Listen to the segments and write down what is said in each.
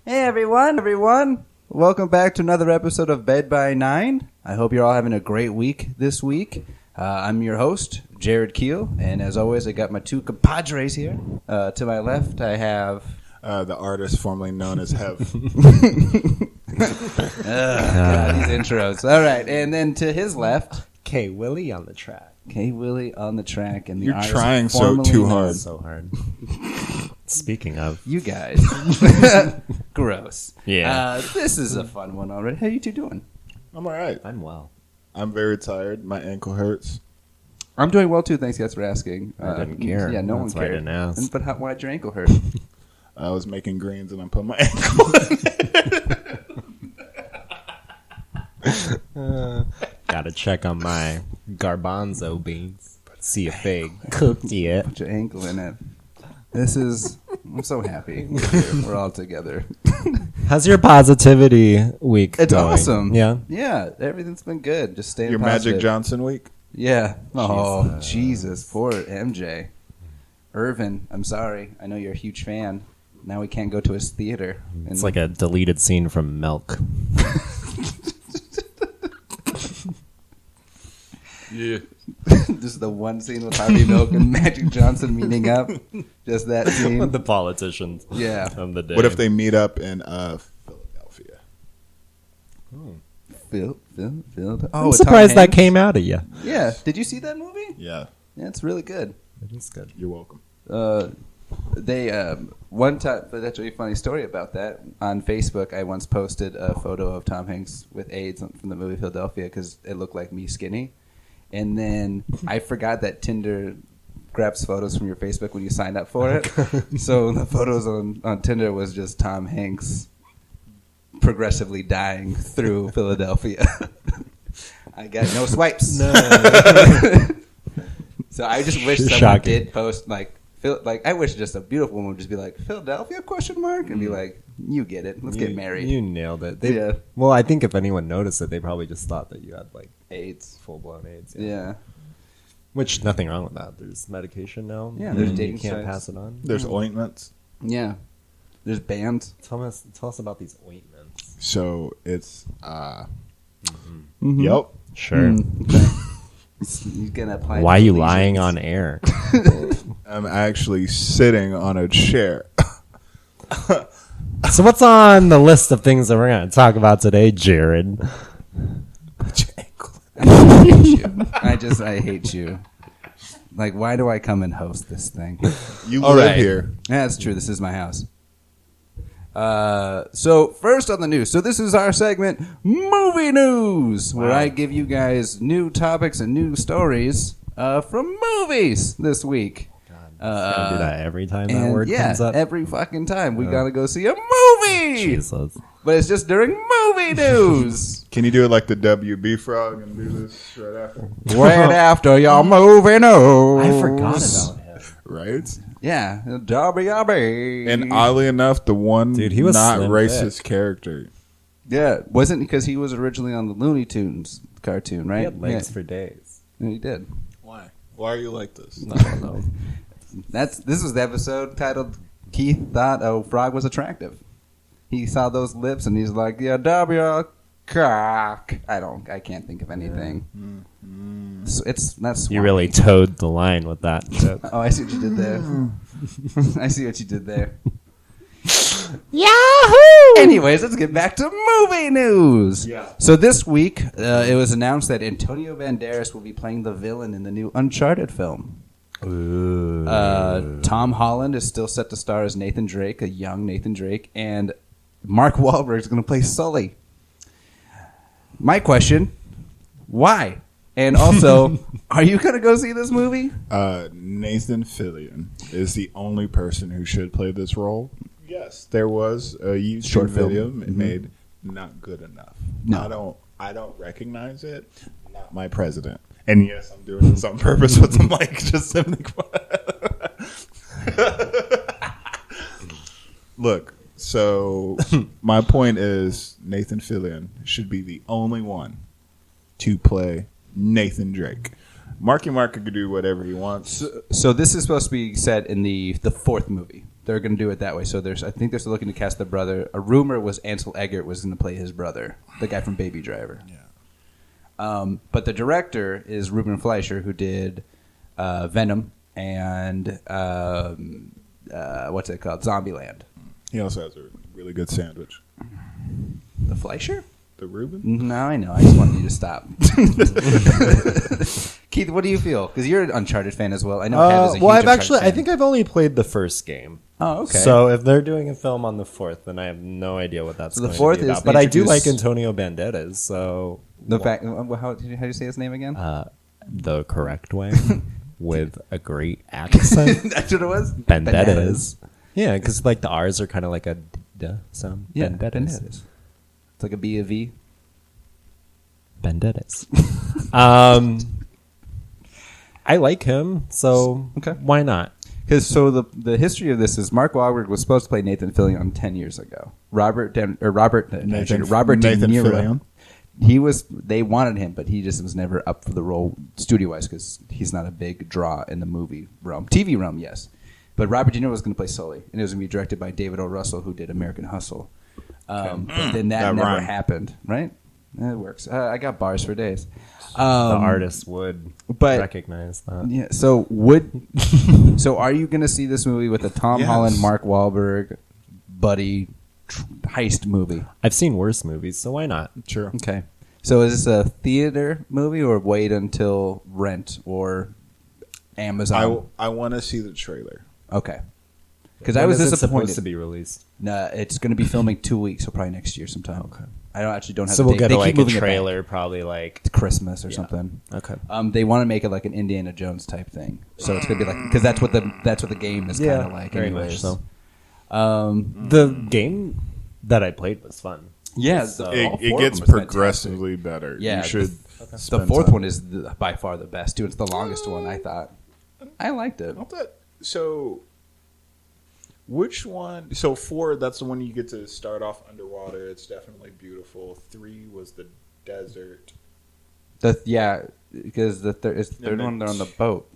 Hey everyone! Welcome back to another episode of Bed by 9. I hope you're all having a great week this week. I'm your host, Jared Keel, and as always, I got my two compadres here. To my left, I have... the artist formerly known as Hev. God, these intros. All right, and then to his left... K Willy on the track. K Willy on the track. And the You're artist trying so formerly too known- hard. So hard. Speaking of. You guys. Gross. Yeah. This is a fun one already. How you two doing? I'm all right. I'm well. I'm very tired. My ankle hurts. I'm doing well too. Thanks, guys, for asking. I didn't care. Yeah, no That's one why I cared. didn't ask. But why'd your ankle hurt? I was making greens and I put my ankle in it. Gotta check on my garbanzo beans. See if they cooked yet. Put your ankle in it. I'm so happy. We're all together. How's your positivity week It's going? awesome. Yeah? Yeah, everything's been good. Just staying Your positive. Magic Johnson week? Yeah. Oh, Jesus. Poor MJ. Irvin, I'm sorry. I know you're a huge fan. Now we can't go to his theater. It's like a deleted scene from Milk. Yeah. Just the one scene with Harvey Milk and Magic Johnson meeting up. Just that scene. With the politicians Yeah. of the day. What if they meet up in Philadelphia? Phil. Oh, I'm with surprised Tom that Hanks? came out of you. Yeah. Did you see that movie? Yeah. Yeah, it's really good. It is good. You're welcome. They one time, but that's a really funny story about that. On Facebook, I once posted a photo of Tom Hanks with AIDS from the movie Philadelphia because it looked like me skinny. And then I forgot that Tinder grabs photos from your Facebook when you signed up for it. So the photos on Tinder was just Tom Hanks progressively dying through Philadelphia. I got no swipes. No. So I just wish someone Shocking. did post like I wish just a beautiful woman would just be like Philadelphia ? And be like, you get it. Let's get married. You nailed it. Yeah. Well, I think if anyone noticed it, they probably just thought that you had like AIDS. full-blown AIDS. Yeah. Which, nothing wrong with that. There's medication now. Yeah, there's and dating you can't sites. pass it on. There's ointments. Yeah. There's bands. Tell us about these ointments. So it's, Mm-hmm. yep. Sure. Okay. You can apply. Why are you lesions. lying on air? I'm actually sitting on a chair. So what's on the list of things that we're going to talk about today, Jared? Put your ankle in I hate you. I hate you. Like, why do I come and host this thing? it. You All live right. here. Yeah, that's true. This is my house. So first on the news. So this is our segment, Movie News, where I give you guys new topics and new stories from movies this week. Gonna do that every time that And word comes up. every fucking time we gotta go see a movie. Jesus. But it's just during movie news. Can you do it like the WB frog and do this right after? Right after your movie news. I forgot about him. Right? Yeah, WB. And oddly enough, the one Dude, he was not slim racist character. Yeah, wasn't because he was originally on the Looney Tunes cartoon, right? He had legs Yeah. for days. Yeah, he did. Why? Why are you like this? I don't know. This was the episode titled "Keith thought a frog was attractive." He saw those lips and he's like, "Yeah, W cock." I can't think of anything. So that's You really towed the line with that joke. Oh, I see what you did there. I see what you did there. Yahoo! Anyways, let's get back to movie news. Yeah. So this week, it was announced that Antonio Banderas will be playing the villain in the new Uncharted film. Ooh. Tom Holland is still set to star as Nathan Drake, a young Nathan Drake, and Mark Wahlberg is going to play Sully. My question, why? And also, are you going to go see this movie? Nathan Fillion is the only person who should play this role. Yes, there was a YouTube Short film. video made, not good enough. No. I don't recognize it. Not my president. And yes, I'm doing this on purpose with the mic. Just simply. Look, so my point is Nathan Fillion should be the only one to play Nathan Drake. Marky Mark could do whatever he wants. So this is supposed to be set in the fourth movie. they're going to do it that way. So I think they're still looking to cast the brother. A rumor was Ansel Elgort was going to play his brother, the guy from Baby Driver. Yeah. But the director is Ruben Fleischer, who did Venom and what's it called, Zombieland. He also has a really good sandwich. The Fleischer? The Reuben? No, I know. I just wanted you to stop. Keith, what do you feel? Because you're an Uncharted fan as well. I know. Hev is a huge Uncharted fan. I think I've only played the first game. Oh, okay. So if they're doing a film on the fourth, then I have no idea what that's going to be about. But I do like Antonio Banderas, so the fact. How do you say his name again? The correct way with a great accent. That's what it was. Banderas. Yeah, because like the R's are kind of like a d sound. Yeah, Banderas. It's like a B, a V. Banderas. I like him, so Okay. why not? Because the history of this is Mark Wahlberg was supposed to play Nathan Fillion 10 years ago. Robert De Niro. They wanted him, but he just was never up for the role studio wise because he's not a big draw in the movie realm. TV realm, yes, but Robert De Niro was going to play Sully, and it was going to be directed by David O. Russell, who did American Hustle. But then that never happened, right? It works. I got bars for days. The artist would recognize that. Yeah. So are you going to see this movie with a Tom Holland, Mark Wahlberg, buddy heist movie? I've seen worse movies, so why not? Sure. Okay. So is this a theater movie or wait until Rent or Amazon? I want to see the trailer. Okay. Because I was disappointed. Supposed to be released. Nah, it's going to be filming 2 weeks, so probably next year sometime. Okay. I don't have. So the we'll date. get They keep a moving it back. trailer, probably like It's Christmas or something. Okay. They want to make it like an Indiana Jones type thing, so it's gonna be like because that's what the game is kind of like. very Anyways. much so. The game that I played was fun. Yeah, So- It gets progressively better. Yeah, You should. The spend fourth time. one is by far the best. Dude, it's the longest one. I thought. I liked it. So, which one? So 4, that's the one you get to start off underwater. It's definitely beautiful. 3 was the desert. Because the third one they're on the boat.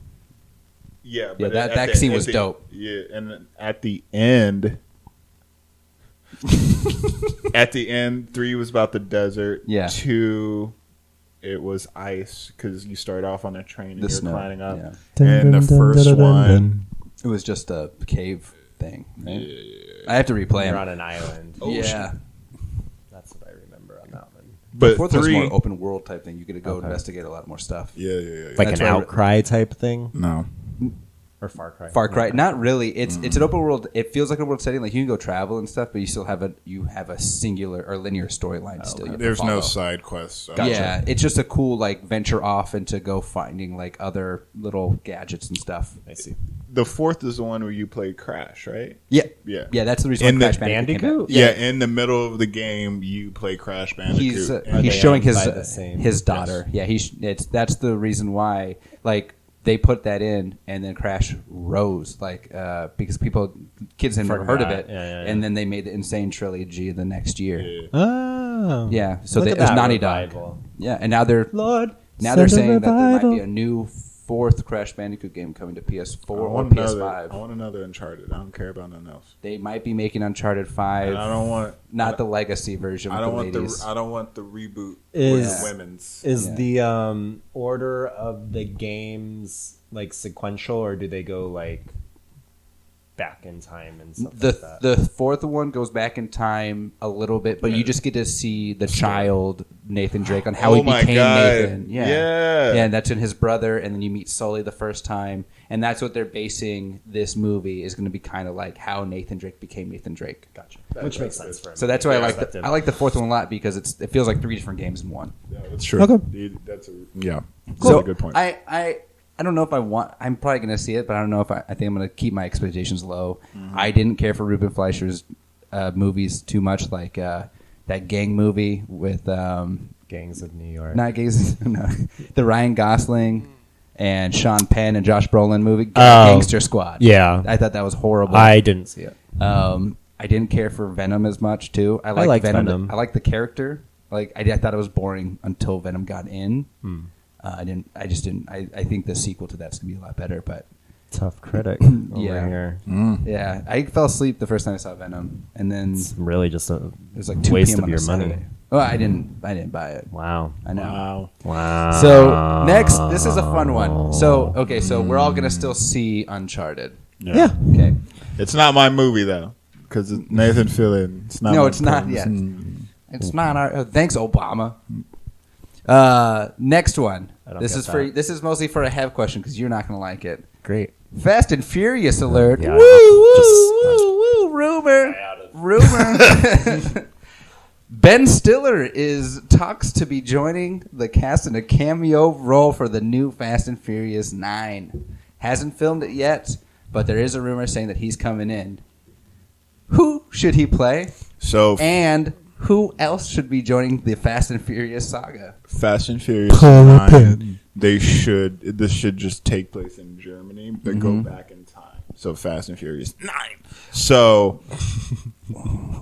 Yeah, Yeah, that scene was dope. Yeah, and then at the end, 3 was about the desert. Yeah. 2, it was ice because you start off on a train and The you're snow, climbing up. yeah. And the first one, It was just a cave thing. Right? I have to replay You're them. on an island. Yeah. That's what I remember on that one. The but fourth one's 3, more open world type thing. You get to go investigate a lot more stuff. yeah. Like That's an why I Outcry type thing? No. Or Far Cry? Far Cry, not really. It's an open world. It feels like an open world setting. Like you can go travel and stuff, but you still have a singular or linear storyline. Still, you have to There's no follow. side quests. Yeah, it's just a cool like venture off into go finding like other little gadgets and stuff. I see. The 4th is the one where you played Crash, right? Yeah, Yeah. yeah. That's the reason In why the Crash Bandicoot came out. Yeah, in the middle of the game, you play Crash Bandicoot. He's and he's they showing owned by the same- his daughter. Yeah, that's the reason why like they put that in, and then Crash rose like because kids had never heard of it, Yeah. and then they made the Insane trilogy the next year. Yeah. Oh. Yeah, so Look it at was that Naughty revival. Dog. Yeah, and now they're Lord, saying send a that there might revival. be a new 4th Crash Bandicoot game coming to PS4 I or want PS5. I want another Uncharted. I don't care about nothing else. They might be making Uncharted 5. And I don't want not the legacy version. I with don't the want ladies. I don't want the reboot Is- with the women's. Is Yeah. the order of the games like sequential, or do they go like back in time and stuff like that? The 4th one goes back in time a little bit, but you just get to see the child Nathan Drake on how he became Nathan. Yeah. Yeah. and that's in his brother, and then you meet Sully the first time, and that's what they're basing this movie is going to be kind of like how Nathan Drake became Nathan Drake. Gotcha. Which makes sense for him. So that's why I like Perspective. I like the 4th one a lot because it feels like 3 different games in one. Yeah, that's true. Okay. That's a So a good point. I don't know if I want. I'm probably going to see it, but I don't know if I think I'm going to keep my expectations low. Mm-hmm. I didn't care for Ruben Fleischer's movies too much, like that gang movie with Gangs of New York. not gangs, no, the Ryan Gosling and Sean Penn and Josh Brolin movie, Oh. Gangster Squad. Yeah. I thought that was horrible. I didn't see it. I didn't care for Venom as much too. I liked Venom. Venom. I like the character. Like I thought it was boring until Venom got in. I just didn't. I think the sequel to that's gonna be a lot better. But Tough critic over Yeah. here. Yeah, I fell asleep the first time I saw Venom, and then It's really just a it was like 2 waste p.m. of on your a money. Saturday. Oh, I didn't buy it. Wow. I know. Wow. So next, this is a fun one. So okay, so we're all gonna still see Uncharted. Yeah. Okay. It's not my movie though, because Nathan Fillion. It's not. No, my it's not film. yet. It's not our. Thanks, Obama. Next one. I don't This get is for. that. This is mostly for a Hev question because you're not gonna like it. Great. Fast and Furious alert! Yeah, Woo, woo, just- woo, woo! Rumor. Ben Stiller talks to be joining the cast in a cameo role for the new Fast and Furious 9. Hasn't filmed it yet, but there is a rumor saying that he's coming in. Who should he play? So And who else should be joining the Fast and Furious saga? Fast and Furious 9. This should just take place in Germany, but go back in time. So Fast and Furious 9. So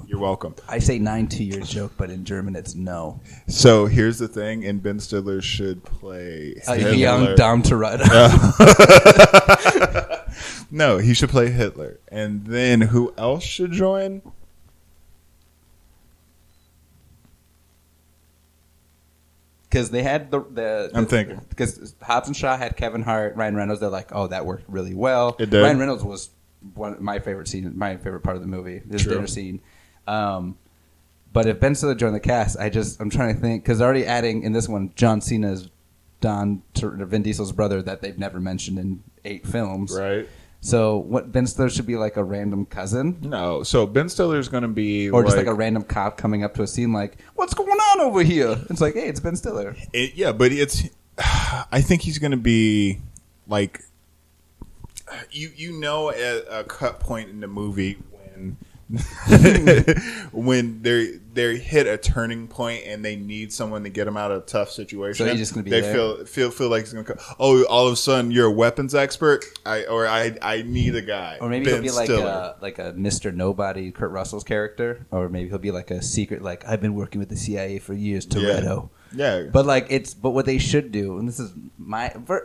you're welcome. I say 9 2-year joke, but in German it's no. So here's the thing, and Ben Stiller should play A Hitler. young Dom Toretto. No, he should play Hitler. And then who else should join? Because they had the I'm thinking. Because Hobbs and Shaw had Kevin Hart, Ryan Reynolds. They're like, oh, that worked really well. It did. Ryan Reynolds was one of my favorite scene, my favorite part of the movie. This True. dinner scene. But if Ben Stiller joined the cast, I'm trying to think because they're already adding in this one John Cena's Vin Diesel's brother that they've never mentioned in 8 films. Right. So what Ben Stiller should be like a random cousin. No, so Ben Stiller's going to be Or just like a random cop coming up to a scene like, what's going on over here? It's like, hey, it's Ben Stiller. But I think he's going to be like, at a cut point in the movie when they hit a turning point and they need someone to get them out of a tough situation. So he's just going to be they there? feel like he's going to come. Oh, all of a sudden you're a weapons expert. I need a guy. Or maybe Ben he'll be Stiller. like a Mr. Nobody, Kurt Russell's character. Or maybe he'll be like a secret, like, I've been working with the CIA for years, Toretto. Yeah. But what they should do, and this is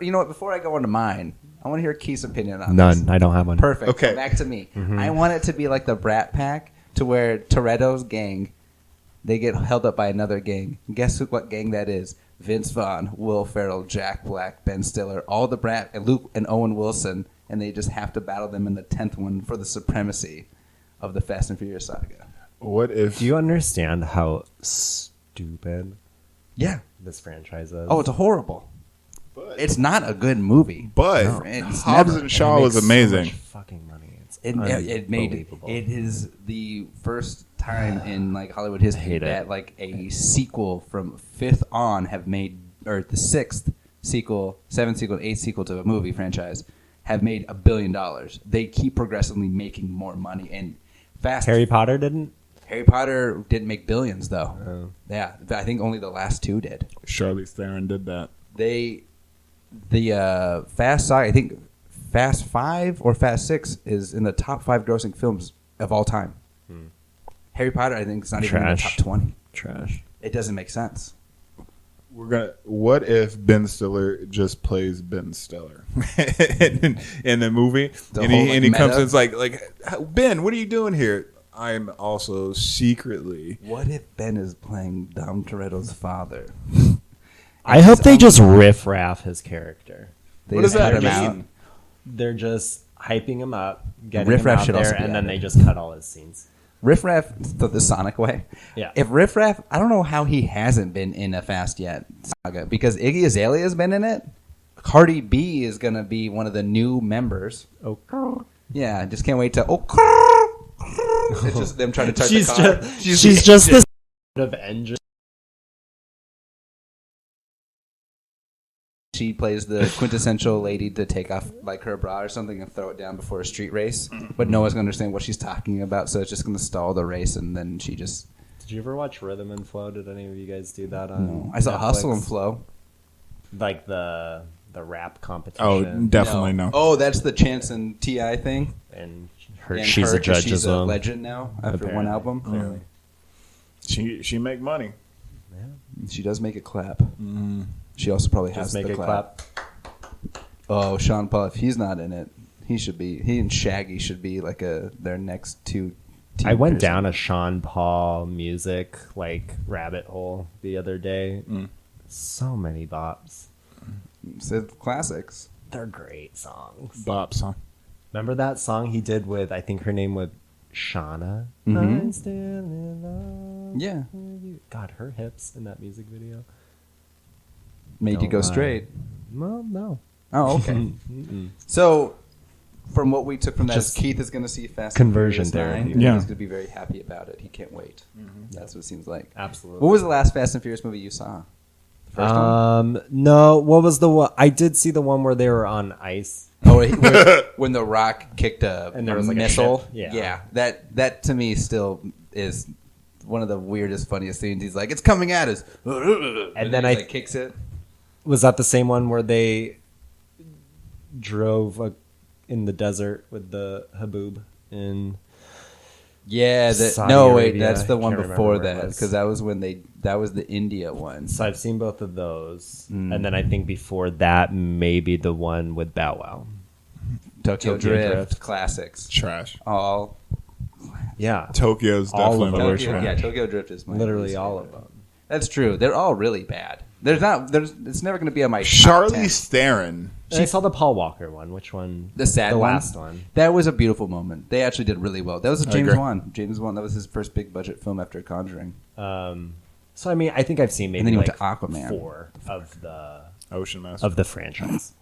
you know what, before I go into mine, I want to hear Keith's opinion on this. None. I don't have one. Perfect. Okay. Go back to me. I want it to be like the Brat Pack, to where Toretto's gang, they get held up by another gang. Guess what gang that is? Vince Vaughn, Will Ferrell, Jack Black, Ben Stiller, all the Brat, and Luke and Owen Wilson, and they just have to battle them in the 10th one for the supremacy of the Fast and Furious saga. What if Do you understand how stupid Yeah. this franchise is? Oh, it's horrible. It's not a good movie. But It's Hobbs never- and Shaw It was makes so amazing. much fucking money. It's It unbelievable. it is the first time in like Hollywood history hate it. that like a sequel from 5th on have made, or the 6th sequel, 7th sequel, 8th sequel to a movie franchise have made $1 billion. They keep progressively making more money, and Harry Potter didn't. Harry Potter didn't make billions though. Oh. Yeah, I think only the last 2 did. Charlize Theron did that. The Fast saga, I think Fast 5 or Fast 6 is in the top 5 grossing films of all time. Harry Potter, I think, is not even in the top 20. Trash. It doesn't make sense. What if Ben Stiller just plays Ben Stiller in the movie, The and whole, he like, comes meta? in, it's like Ben, what are you doing here? I'm also secretly. What if Ben is playing Dom Toretto's father? I hope they just riff raff his character. They What just does that cut him out. mean? They're just hyping him up, getting Riff him Raff out should also there, be and then added. they just cut all his scenes. Riff Raff, the Sonic way. Yeah. If Riff Raff, I don't know how he hasn't been in a Fast yet saga, because Iggy Azalea has been in it. Cardi B is going to be one of the new members. Oh, Yeah, I just can't wait to. It's just them trying to touch she's the car. just just this of engine. She plays the quintessential lady to take off like her bra or something and throw it down before a street race, but no one's gonna understand what she's talking about, so it's just gonna stall the race, and then she just. Did you ever watch Rhythm and Flow? Did any of you guys do that on? No, I saw Netflix? Hustle and Flow. Like the rap competition. Oh, definitely no. Oh, that's the Chance and Ti thing. And And she's her, a 'cause judge she's as a well. legend now after one Apparently. album. Clearly. She make money. She does make it clap. She also probably has Just make the it clap. Oh, Sean Paul, if he's not in it, He and Shaggy should be like their next two. I went down a Sean Paul music rabbit hole the other day. So many bops. It's classics. They're great songs. Bop song. Remember that song he did with, I think her name was Shauna? Mhm. I'm still in love Yeah. with you. God, her hips in that music video. Made you Don't go lie. straight. Well, no. Oh, okay. Mm-mm. So, from what we took from that, Just Keith is going to see Fast conversion and Furious 9. therapy. Yeah. He's going to be very happy about it. He can't wait. That's what it seems like. Absolutely. What was the last Fast and Furious movie you saw? The first one? No, what was the one? I did see the one where they were on ice. Oh, when The Rock kicked And there was like a missile. ship. Yeah. That to me still is one of the weirdest, funniest scenes. He's like, "It's coming at us," and then he kicks it. Was that the same one where they drove in the desert with the Haboob in? Yeah, Saudi wait, Arabia. that's the one Can't before remember where it that was. because that was the India one. So I've seen both of those, and then I think before that maybe the one with Bow Wow. Tokyo Tokyo Drift, Drift. classics. Trash. All Yeah, Tokyo's All definitely of the them. worst Tokyo, one. yeah, Tokyo Drift is my literally least all favorite. of them. That's true. They're all really bad. It's never going to be on my top Charlie 10. Theron. I saw the Paul Walker one. Which one? The sad the one? last one. That was a beautiful moment. They actually did really well. That was a James agree. Wan. James Wan. That was his first big budget film after Conjuring. So I mean, I think I've seen maybe And then he went like to Aquaman. 4 Ocean Master. of the franchise,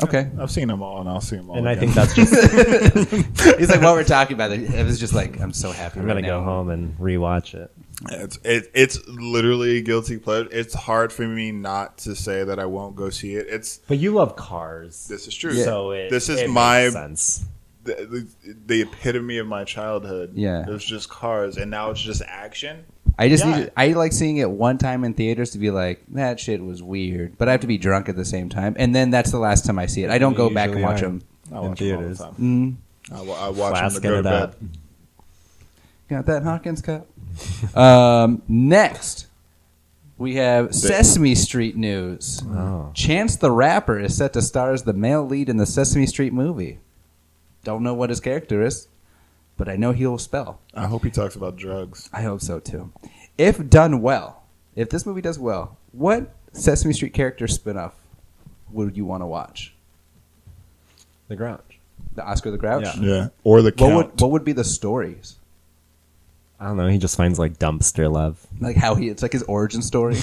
Okay. I've seen them all, and I'll see them all. and I again. think that's just. He's like, while we're talking about it, it was just like, I'm so happy. I'm right gonna go now. home and rewatch it. It's literally a guilty pleasure. It's hard for me not to say that I won't go see it. But you love cars. This is true. So This is it my makes sense. the epitome of my childhood. Yeah. It was just cars, and now it's just action. I just Yeah. I like seeing it one time in theaters to be like, that shit was weird. But I have to be drunk at the same time. And then that's the last time I see it. I don't go back and Usually watch are. them. I In watch them all the theaters. time. I watch them to Flasking go to it bed. up. Got that Hawkins cup? Next, we have Sesame Street news. Oh. Chance the Rapper is set to star as the male lead in the Sesame Street movie. Don't know what his character is, but I know he'll spell. I hope he talks about drugs. I hope so, too. If done well, if this movie does well, what Sesame Street character spinoff would you want to watch? The Grouch. The Oscar the Grouch? Yeah. Yeah, or the Count. What would be the stories? I don't know. He just finds like dumpster love. Like it's like his origin story?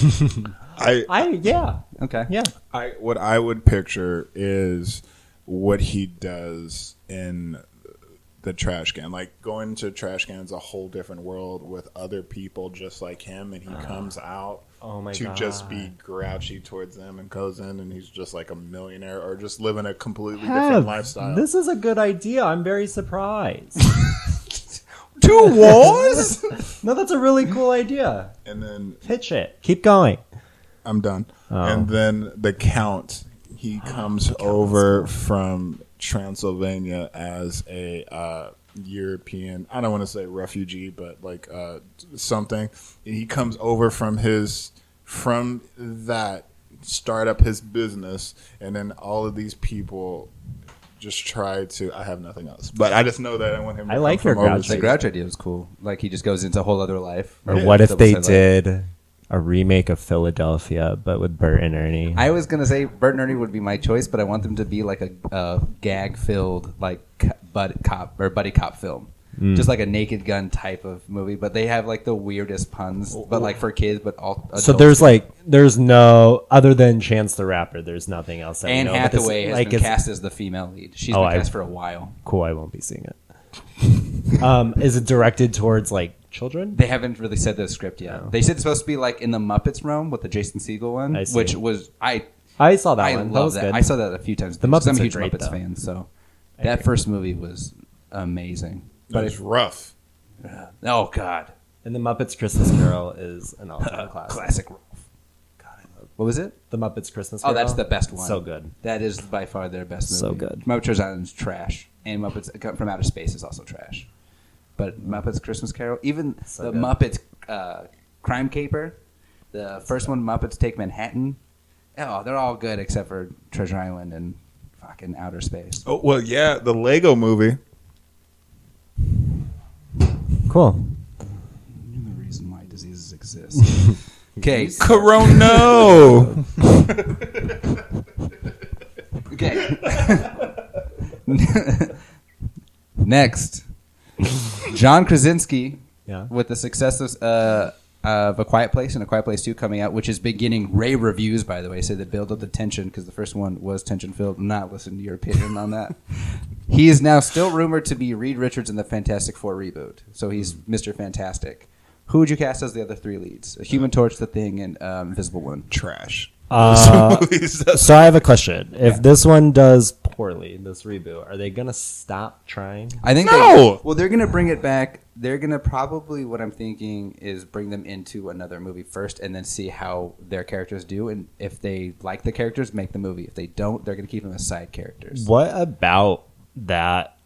Yeah. Okay. Yeah. What I would picture is what he does in the trash can. Like going to trash can is a whole different world with other people just like him, and he comes out Oh my to God. just be grouchy towards them and goes in and he's just like a millionaire or just living a completely different Hev, lifestyle. this is a good idea. I'm very surprised. 2 wars? No, that's a really cool idea. And then Pitch it. Keep going. I'm done. Oh. And then the Count, he comes over from Transylvania as a European, I don't want to say refugee, but like something. He comes over from that, start up his business, and then all of these people just try to. I have nothing else, but I just know that I want him. To I like come your from Grouch. overseas. The Grouch idea was cool. Like he just goes into a whole other life. Or Yeah. what if they Double-sided. did a remake of Philadelphia, but with Bert and Ernie? I was gonna say Bert and Ernie would be my choice, but I want them to be like a gag-filled like buddy cop film, just like a Naked Gun type of movie. But they have like the weirdest puns, but like for kids, but all. So adults. there's no other than Chance the Rapper. There's nothing else. That Anne we know. But this- Hathaway has like, been it's cast as the female lead. She's Oh, been I- cast for a while. cool. I won't be seeing it. Is it directed towards like children? They haven't really said the script yet. No. They said it's supposed to be like in the Muppets realm with the Jason Segel one, I see. which was I saw that I one. love was that. good. I saw that a few times. The because I'm Muppets a are huge great, Muppets though. fan, so I that agree. first movie was amazing. But it's rough. Oh God, And the Muppets Christmas Carol is an all-time classic. classic Rolf. God, I love. What was it? The Muppets Christmas Oh, Carol. that's the best one. So good. That is by far their best movie. So good. Muppets Island's trash, and Muppets from Outer Space is also trash. But Muppets Christmas Carol, even So the good. Muppets Crime Caper, the first one, Muppets Take Manhattan. Oh, they're all good except for Treasure Island and fucking outer space. Oh well, yeah, the Lego Movie. Cool. The reason why diseases exist. Okay. Corona. Okay. Next, John Krasinski Yeah. with the success of A Quiet Place and A Quiet Place 2 coming out, which is beginning rave reviews, by the way, so they build up the tension because the first one was tension-filled. I'm not listening to your opinion on that. He is now still rumored to be Reed Richards in the Fantastic Four reboot, so he's Mr. Fantastic. Who would you cast as the other three leads? Human Torch, The Thing, and Invisible One. Trash. So I have a question. If this one does poorly, this reboot, are they going to stop trying? I think No! they're going to bring it back. They're going to probably, what I'm thinking is bring them into another movie first and then see how their characters do. And if they like the characters, make the movie. If they don't, they're going to keep them as side characters. What about that,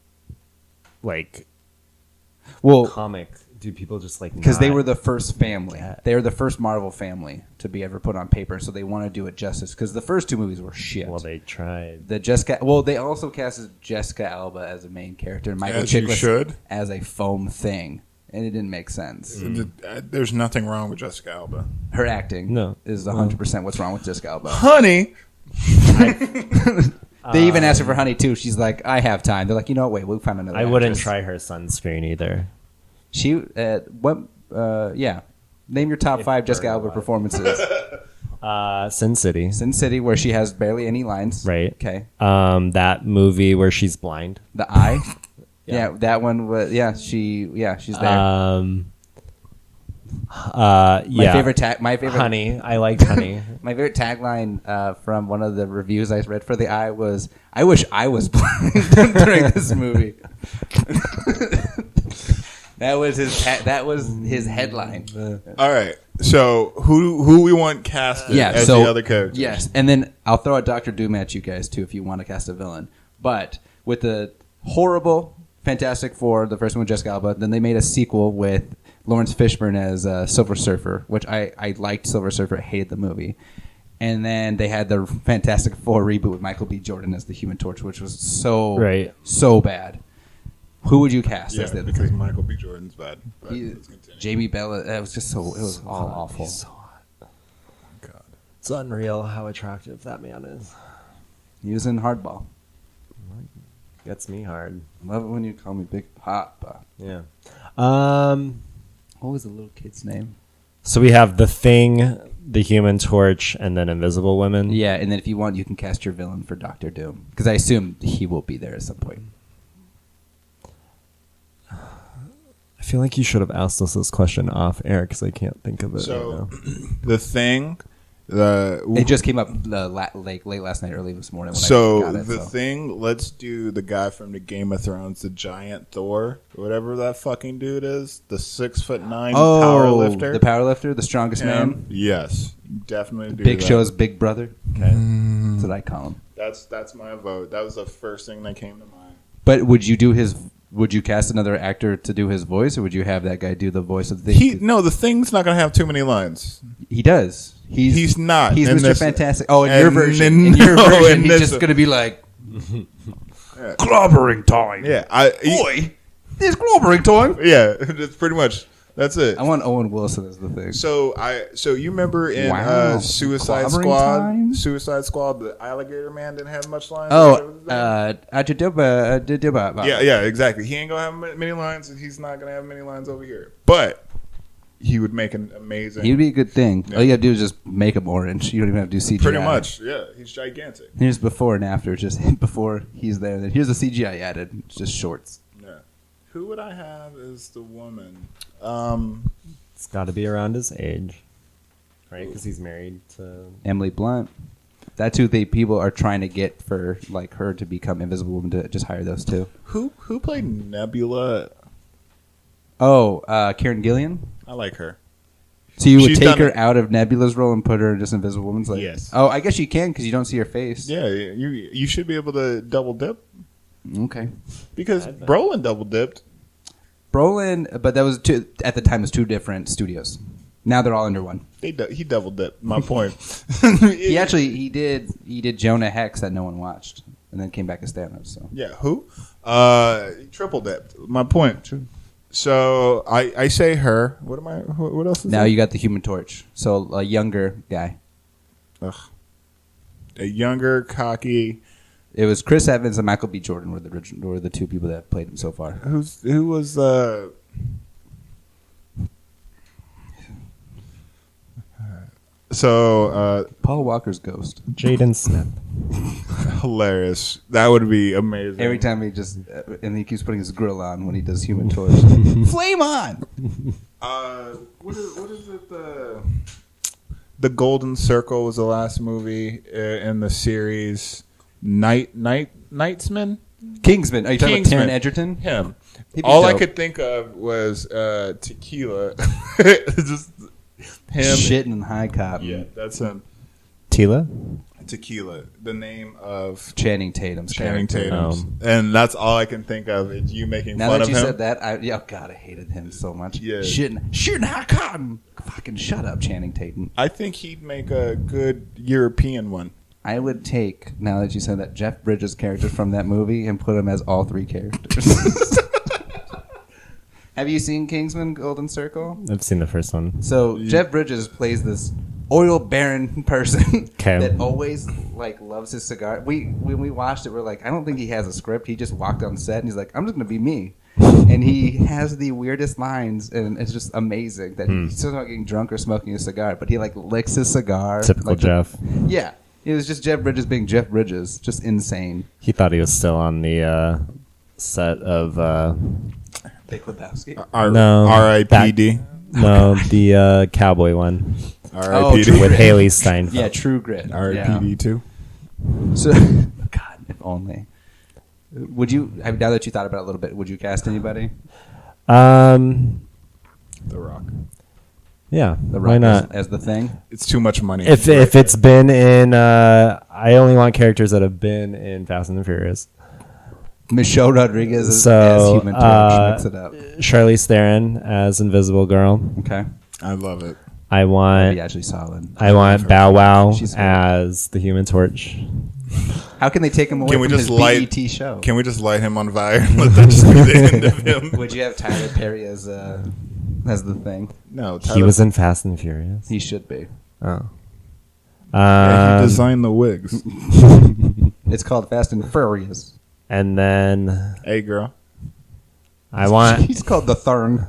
comic? Do people just because they were the first family. Yeah. They were the first Marvel family to be ever put on paper, so they want to do it justice. Because the first two movies were shit. Well, they tried. They also casted Jessica Alba as a main character and Michael As you Chiklis should. as a foam thing, and it didn't make sense. There's nothing wrong with Jessica Alba. Her acting is 100% what's wrong with Jessica Alba. Honey. They even asked her for Honey too. She's like, I have time. They're like, you know what? Wait, we'll find another. I wouldn't actress. try her sunscreen either. She yeah. Name your top 5 Jessica Alba performances. Sin City. Sin City, where she has barely any lines. Right. Okay. That movie where she's blind. The Eye. Yeah. Yeah, that one was. Yeah, she's there. My favorite Honey. I liked Honey. My favorite tagline from one of the reviews I read for The Eye was, "I wish I was blind during this movie." That was his headline. All right. So who we want casted as the other characters? Yes, and then I'll throw a Dr. Doom at you guys too if you want to cast a villain. But with the horrible Fantastic Four, the first one with Jessica Alba, then they made a sequel with Lawrence Fishburne as Silver Surfer, which I liked Silver Surfer. I hated the movie. And then they had the Fantastic Four reboot with Michael B. Jordan as the Human Torch, which was so bad. Who would you cast as the other because three? Michael B. Jordan's bad. But let's continue. Jamie Bella, it was just so, it was all awful. He's so hot. God. It's unreal how attractive that man is. He was in Hardball. Gets me hard. Love it when you call me Big Papa. Yeah. What was the little kid's name? So we have The Thing, The Human Torch, and then Invisible Women. Yeah, and then if you want, you can cast your villain for Doctor Doom. Because I assume he will be there at some point. I feel like you should have asked us this question off air because I can't think of it right now. The Thing, it just came up late last night, early this morning. When I got it, Thing. Let's do the guy from the Game of Thrones, the giant Thor, whatever that fucking dude is, the 6'9" power lifter. The power lifter, the strongest man. Yes, definitely. Do Big that. Show's big brother. Okay. That's what I call him. That's my vote. That was the first thing that came to mind. But would you cast another actor to do his voice, or would you have that guy do the voice of the Thing? The Thing's not going to have too many lines. He does. He's not. He's in Mr. this- Fantastic. Oh, in and- your version. and In your no, version, in he's this just one. going to be like, Yeah. clobbering time. Yeah, Boy, it's clobbering time. yeah, that's pretty much. That's it. I want Owen Wilson as the Thing. So you remember in Wow. Suicide Clobbering Squad? time? Suicide Squad, the alligator man didn't have much lines. Yeah, exactly. He ain't gonna have many lines, and he's not gonna have many lines over here. But he would make an amazing. He'd be a good thing. Yeah. All you gotta do is just make him orange. You don't even have to do CGI. Pretty much, yeah. He's gigantic. Here's before and after. Just before he's there. Then here's the CGI added. It's just shorts. Yeah. Who would I have as the woman? It's got to be around his age, right? Because he's married to... Emily Blunt. That's who people are trying to get for like her to become Invisible Woman. To just hire those two. Who played Nebula? Oh, Karen Gillian. I like her. So you would She's take done her it. out of Nebula's role and put her in just Invisible Woman's? Like, Yes. Oh, I guess you can because you don't see her face. Yeah, you should be able to double dip Okay. because Brolin double dipped. Brolin, but that was at the time it was two different studios. Now they're all under one. He double dipped. My point. He did Jonah Hex that no one watched. and then came back as Thanos. So Yeah, who? Triple dipped. My point. True. So I say her. What am I? What else is now there? you got the Human Torch, so a younger guy. Ugh. A younger, cocky. It was Chris Evans and Michael B. Jordan were the two people that played him so far. Who was So Paul Walker's Ghost. Jaden Smith. hilarious. That would be amazing. Every time he just and he keeps putting his grill on when he does Human Torch. Flame on. What is it? The Golden Circle was the last movie in the series. Knightsman? Kingsman. Are you talking Kingsman. about Taron Egerton? Him. He'd be All I dope. could think of was tequila. Just him. Shitting in high cop. Yeah, that's him. Tila? Tequila, the name of Channing Tatum's Channing character. Tatum, and that's all I can think of. Is you making Now fun that of you him. said that, oh God, I hated him so much. Yeah. Shitting high cotton. Fucking shut up, Channing Tatum. I think he'd make a good European one. I would take, now that you said that, Jeff Bridges' character from that movie and put him as all three characters. Have you seen Kingsman Golden Circle? I've seen the first one. So Jeff Bridges plays this oil baron person Okay. that always like loves his cigar. When we watched it, we're like, I don't think he has a script. He just walked on set and he's like, I'm just gonna be me. And he has the weirdest lines, and it's just amazing that he's still not getting drunk or smoking a cigar, but he like licks his cigar. Typical like, Jeff. Yeah, it was just Jeff Bridges being Jeff Bridges, just insane. He thought he was still on the set of Big Lebowski. No. R.I.P.D. no, the cowboy one R.I.P.D. True with Grit. Haley Steinfeld. Yeah, True Grit. R.I.P.D. too. Yeah. So, God, if only. Would you? Now that you thought about it a little bit, would you cast anybody? The Rock. Yeah, The why Rock not? as the thing? It's too much money. If it's been in, I only want characters that have been in Fast and the Furious. Michelle Rodriguez as So, Human Torch. Mix it up. Charlize Theron as Invisible Girl. Okay. I love it. I That'd want be actually solid. Bow Wow She's great. as the Human Torch. How can they take him away Can we from just his light- BET show? Can we just light him on fire and let that just be the end of him? Would you have Tyler Perry as the thing? No, He was in Fast and the Furious. He should be. Oh. Yeah, he designed the wigs. It's called Fast and Furious. And then Hey, girl. I want He's called the Thurn.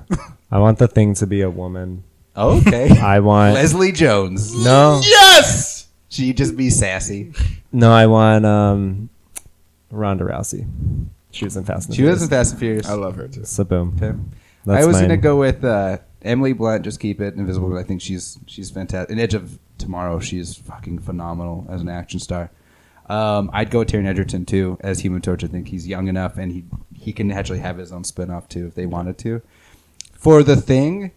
the Thing to be a woman. Okay. I want Leslie Jones. no Yes! She'd just be sassy. no. I want Ronda Rousey. She was in Fast and the She was Furious. in Fast and Furious. I love her too. So boom. Okay. That's I was mine. gonna go with Emily Blunt. Just keep it Invisible. I think she's fantastic. In Edge of Tomorrow, she's fucking phenomenal as an action star. I'd go with Taron Egerton too as Human Torch. I think he's young enough and he can actually have his own spinoff too if they wanted to. For the Thing,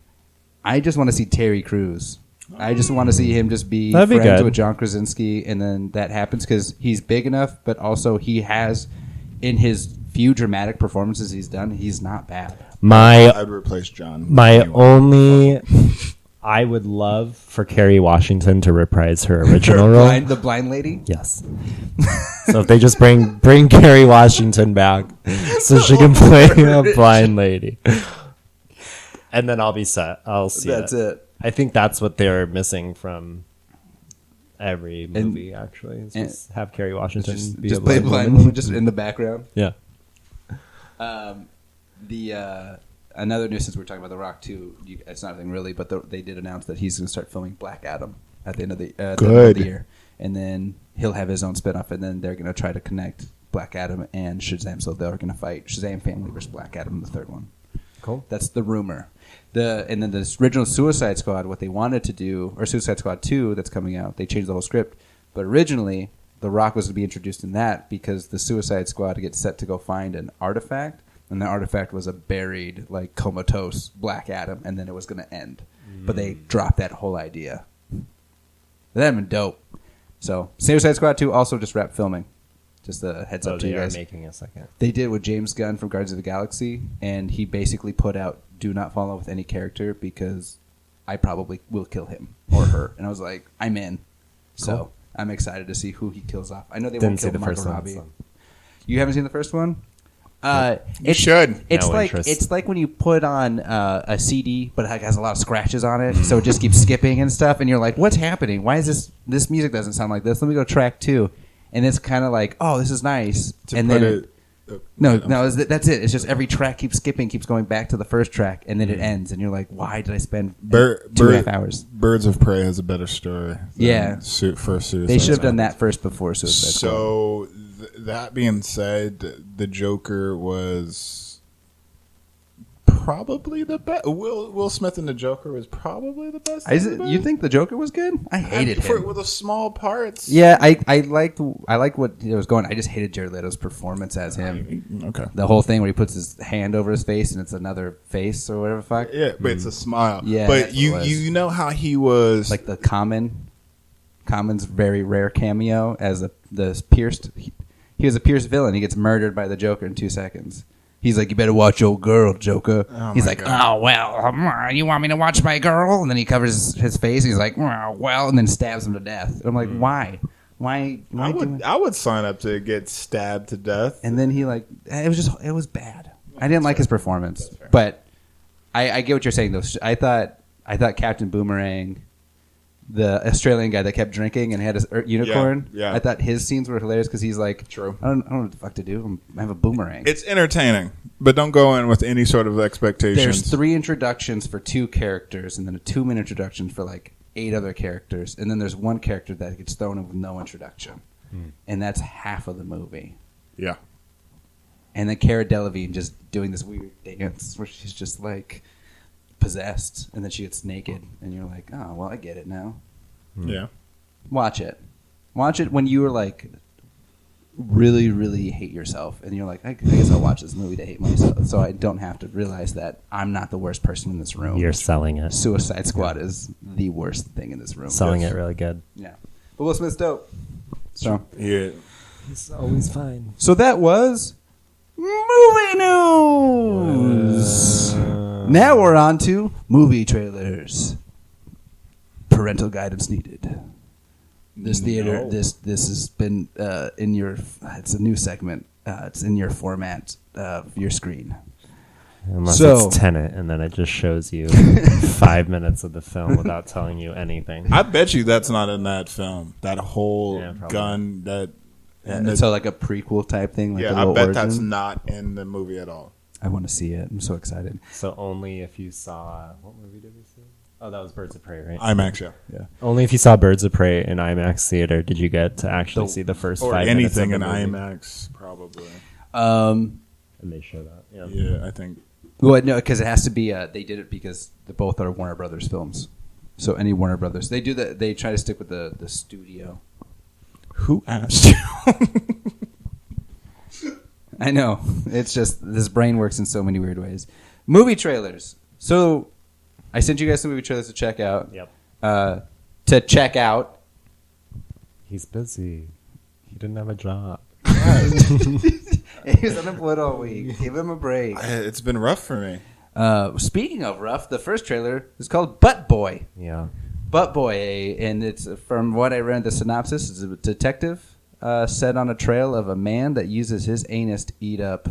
I just want to see Terry Crews. I just want to see him just be That'd be friends good. with John Krasinski, and then that happens because he's big enough, but also he has in his few dramatic performances he's done, he's not bad. I'd replace John. I would love for Kerry Washington to reprise her original role. The blind lady. Yes. So if they just bring Kerry Washington back so she can play a blind lady. And then I'll be set. I'll see That's it. I think that's what they're missing from every movie, actually. Is just have Kerry Washington be Just a play blind blind woman. woman just in the background. Yeah. Another news since we're talking about The Rock too. It's not anything really, but they did announce that he's going to start filming Black Adam at the end of the year, and then he'll have his own spinoff, and then they're going to try to connect Black Adam and Shazam, so they're going to fight Shazam family versus Black Adam in the third one. Cool. That's the rumor. And then the original Suicide Squad, what they wanted to do, or Suicide Squad 2 that's coming out, they changed the whole script. But originally, The Rock was to be introduced in that because the Suicide Squad gets set to go find an artifact, and the artifact was a buried, like, comatose Black Adam, and then it was going to end. But they dropped that whole idea. That'd been dope. So, Suicide Squad 2 also just wrapped filming. Just a heads up to you guys. Making a second. They did with James Gunn from Guardians of the Galaxy, and he basically put out, do not follow with any character because I probably will kill him or her. And I was like, I'm in. So I'm excited to see who he kills off. I know they Didn't won't see kill the Margot first one, Robbie. so. You haven't seen the first one? You should. It's No like interest. it's like when you put on a CD, but it has a lot of scratches on it, so it just keeps skipping and stuff. And you're like, "What's happening? Why is this music doesn't sound like this? Let me go track 2." And it's kind of like, "Oh, this is nice." And then that's it. It's just every track keeps skipping, keeps going back to the first track, and then it ends. And you're like, "Why did I spend 2.5 hours?" Birds of Prey has a better story. Yeah. First Suicide They should have Squad. done that first before Suicide Squad. So that being said, the Joker was probably the best. Will Smith and the Joker was probably the best. You think the Joker was good? I hated him. with the small parts. Yeah, I liked what it was going. I just hated Jared Leto's performance as him. Okay. The whole thing where he puts his hand over his face and it's another face or whatever the fuck. Yeah, but it's a smile. Yeah, but that's what it was. you know how he was Like the Common's very rare cameo as the pierced. He was a pierced villain. He gets murdered by the Joker in 2 seconds. He's like, "You better watch your girl, Joker." He's like, God. "Oh well, you want me to watch my girl?" And then he covers his face. He's like, "Oh, well," and then stabs him to death. And I'm like, why? I would sign up to get stabbed to death. And then it was bad. I didn't like his performance, but I get what you're saying though. I thought Captain Boomerang, the Australian guy that kept drinking and had his unicorn. Yeah. I thought his scenes were hilarious because he's like, True. I don't know what the fuck to do. I have a boomerang. It's entertaining, but don't go in with any sort of expectations. There's 3 introductions for 2 characters, and then a 2-minute introduction for like 8 other characters, and then there's 1 character that gets thrown in with no introduction, and that's half of the movie. Yeah. And then Cara Delevingne just doing this weird dance where she's just like possessed, and then she gets naked, and you're like, "Oh, well, I get it now." Yeah. Watch it when you were like really, really hate yourself, and you're like, I guess I'll watch this movie to hate myself, so I don't have to realize that I'm not the worst person in this room. You're selling it. Suicide Squad is the worst thing in this room. Selling Yes. it really good. Yeah, but Will Smith's dope. So Yeah. It's always fine. So that was movie news. Now we're on to movie trailers. Parental guidance needed. This theater, No. this has been in your. It's a new segment. It's in your format of your screen. Unless So- it's Tenet, and then it just shows you 5 minutes of the film without telling you anything. I bet you that's not in that film. That whole Yeah, probably. gun that. and So like a prequel type thing. Like a I little bet origin? that's not in the movie at all. I want to see it. I'm so excited. So only if you saw... What movie did we see? Oh, that was Birds of Prey, right? IMAX, yeah. Only if you saw Birds of Prey in IMAX theater did you get to actually see the first Or 5 minutes of anything the in movie. IMAX, probably. And they show that. Yeah. Yeah, I think. Well, no, because it has to be. They did it because both are Warner Brothers films. So any Warner Brothers, they do that. They try to stick with the studio. Who asked you? I know. It's just this brain works in so many weird ways. Movie trailers. So I sent you guys some movie trailers to check out. Yep. To check out. He's busy. He didn't have a job. He was unemployed all week. Give him a break. It's been rough for me. Speaking of rough, the first trailer is called Butt Boy. Yeah. Butt Boy, and it's from what I read the synopsis. It's a detective set on a trail of a man that uses his anus to eat up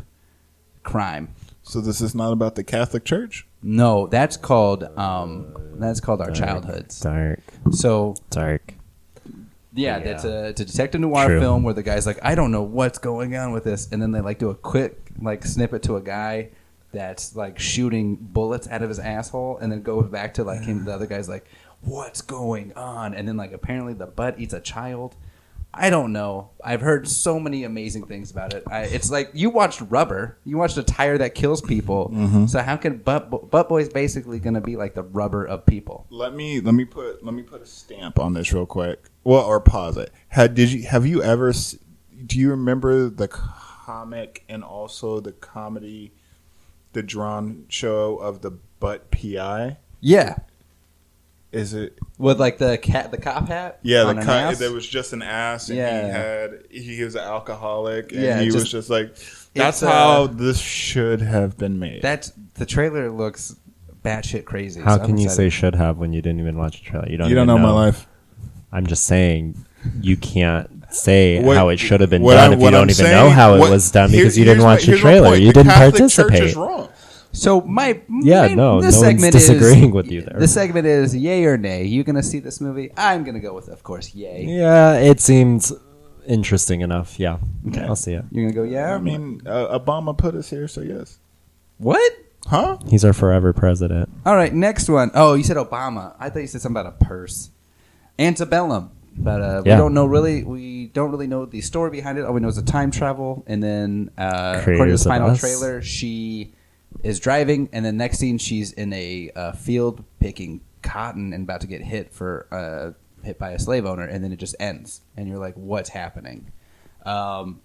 crime. So this is not about the Catholic Church? No, that's called Our Childhoods. Dark. So Dark. yeah, Yeah. it's a detective noir True. film where the guy's like, I don't know what's going on with this, and then they like do a quick like snippet to a guy that's like shooting bullets out of his asshole, and then goes back to like him. The other guy's like, what's going on? And then like apparently the butt eats a child. I don't know. I've heard so many amazing things about it. It's like you watched Rubber. You watched a tire that kills people. Mm-hmm. So how can Butt Boy's basically going to be like the rubber of people? Let me put a stamp on this real quick. Well, or pause it. Have you ever? Do you remember the comic and also the comedy, the drawn show of the Butt PI? Yeah. Is it? With like the cop hat? Yeah, on an ass? there was just an ass, and Yeah. he was an alcoholic, and Yeah, he was just- just like, that's it's, how this should have been made. The trailer looks batshit crazy. How so I'm can you say excited. should have when you didn't even watch the trailer? You don't you don't even know my life. I'm just saying you can't say What- how it should have been what done I- if you what don't I'm even saying- know how what- it was done here- because you here's didn't my- watch the here's my trailer. point. You The didn't Catholic participate. Church is wrong. So my Yeah, my- no this one's segment disagreeing is, with you there. The segment is yay or nay. You gonna see this movie? I'm gonna go with, of course, yay. Yeah, it seems interesting enough. Yeah, Okay. I'll see it. You're gonna go yeah. I mean, Obama put us here, so yes. What? Huh? He's our forever president. All right, next one. Oh, you said Obama. I thought you said something about a purse. Antebellum. But Yeah. we don't really know the story behind it. All we know is the time travel, and then according to the Creators of final Us. trailer, she is driving, and then next scene she's in a field picking cotton and about to get hit by a slave owner, and then it just ends, and you're like, what's happening?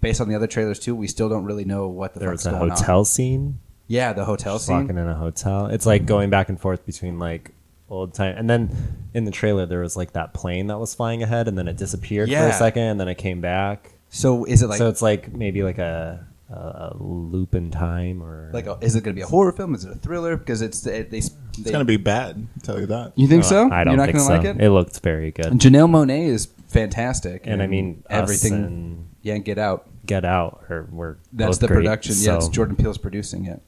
Based on the other trailers too, we still don't really know what the There fuck's was a going hotel on. scene. Yeah, the hotel Just scene. walking in a hotel. It's like going back and forth between like old time, and then in the trailer there was like that plane that was flying ahead, and then it disappeared for Yeah. a second, and then it came back. So is it like So it's like maybe like a loop in time, or is it going to be a horror film? Is it a thriller? Because it's It's gonna be bad. I'll tell you that. You think so? I don't You're not think gonna so. like it? It looked very good, Janelle Monáe is fantastic, and I mean everything. Us and Yeah, Get Out. Get Out, or we're That's both the great, production. Yeah, it's so Jordan Peele's producing it.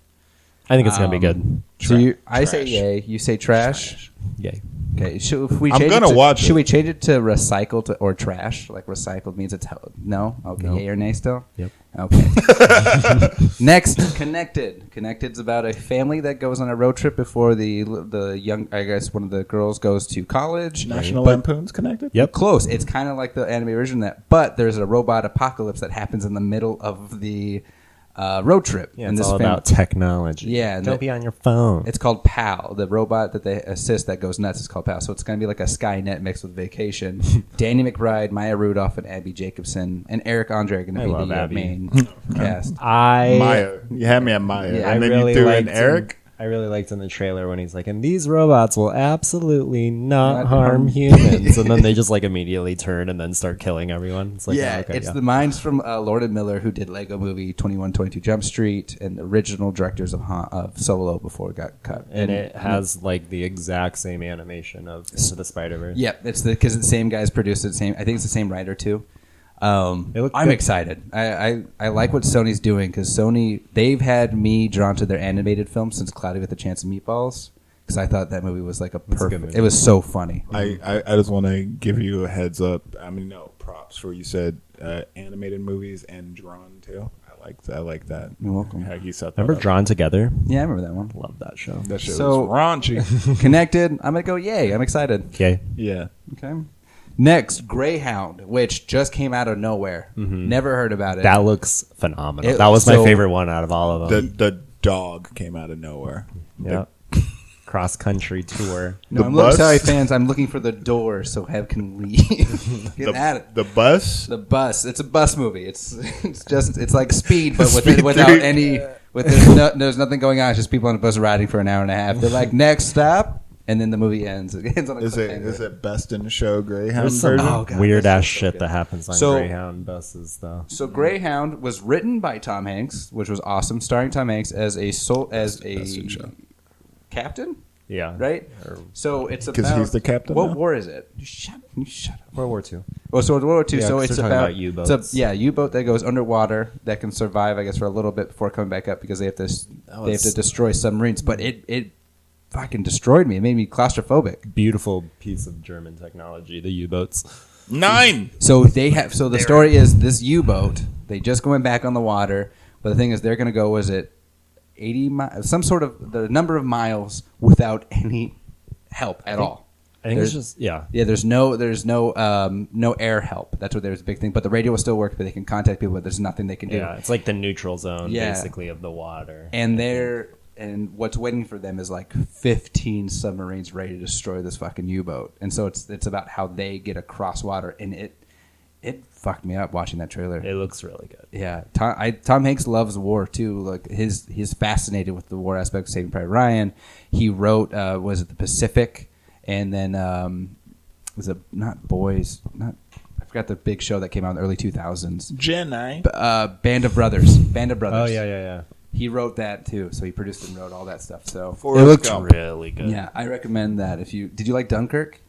I think it's gonna be good. So I say Trash. yay. You say trash. Yay. Okay. Should we I'm change gonna it to, watch Should it. we change it to recycled or trash? Like recycled means it's no. Okay. No. Yay or nay still. Yep. Okay. Next, Connected. Connected's about a family that goes on a road trip before the young. I guess one of the girls goes to college. National But- Lampoon's connected. Yep. Close. It's kind of like the anime version of that, but there's a robot apocalypse that happens in the middle of the road trip. Yeah, And it's this all fam- about technology. Yeah, and don't the- be on your phone. It's called PAL. The robot that they assist that goes nuts is called PAL. So it's going to be like a Skynet mixed with Vacation. Danny McBride, Maya Rudolph, and Abby Jacobson, and Eric Andre are going I to be love the Abby. main cast. Maya, you had me at Maya, Yeah, and then really you threw in liked Eric. I really liked in the trailer when he's like, and these robots will absolutely not Not harm harm humans. And then they just like immediately turn and then start killing everyone. It's like, Yeah, oh, okay, it's yeah. the minds from Lord and Miller who did Lego Movie 2122 Jump Street and the original directors of Solo before it got cut. And it has like the exact same animation of Into the Spider-Verse. Yeah, it's because the same guys produced it. I think it's the same writer too. It looked I'm good. excited. I like what Sony's doing because they've had me drawn to their animated film since Cloudy with a Chance of Meatballs because I thought that movie was like a a good perfect. movie. It was so funny. I just want to give you a heads up. I mean, no props for you said animated movies and drawn too. I like that. You're welcome. Heck, you set that Remember up. Drawn Together? Yeah, I remember that one. Love that show. That shit So- was raunchy. Connected. I'm gonna go. Yay! I'm excited. Okay. Yeah. Okay. Next, Greyhound, which just came out of nowhere. Never heard about it. That looks phenomenal. It- That was my so- favorite one out of all of them. The dog came out of nowhere. Yeah. Cross country tour. no, the I'm looking, bus? sorry, fans. I'm looking for the door so Hev can leave. Get at it. The bus. The bus. It's a bus movie. It's like Speed, but Speed without 3. any. There's nothing going on. It's just people on a bus riding for an hour and a half. They're like, next stop, and then the movie ends. It ends on a Is cliffhanger. it Best in Show Greyhound There's some version? Oh, God, weird that's ass so shit good. that happens on So- Greyhound buses, though. So Greyhound was written by Tom Hanks, which was awesome, starring Tom Hanks as a Best in Show. captain, Yeah. right? Or So it's 'Cause about he's the captain What now? war is it? You shut up. World War II. Oh, so it's World War II. Yeah, so 'cause it's they're talking about about U-boats. It's a U-boat that goes underwater that can survive, I guess, for a little bit before coming back up because they have to destroy submarines. But it fucking destroyed me. It made me claustrophobic. Beautiful piece of German technology, the U-boats. 9. So the story is this U-boat. They just going back on the water, but the thing is, they're going to go. Was it 80 miles? Some sort of the number of miles without any help at all. I think it's There's- just, yeah. Yeah, there's no air help. That's what there's a big thing. But the radio will still work, but they can contact people. But there's nothing they can do. Yeah, it's like the neutral zone, Yeah. basically, of the water. And what's waiting for them is like 15 submarines ready to destroy this fucking U-boat. And so it's about how they get across water. And it fucked me up watching that trailer. It looks really good. Yeah, Tom Hanks loves war too. Like he's fascinated with the war aspect of Saving Private Ryan. He wrote was it the Pacific, and then was it not Boys? Not I forgot the big show that came out in the early 2000s. Jenny. Band of Brothers. Band of Brothers. Oh, yeah. He wrote that too. So he produced and wrote all that stuff. So It looks really good. yeah, I recommend that. Did you like Dunkirk?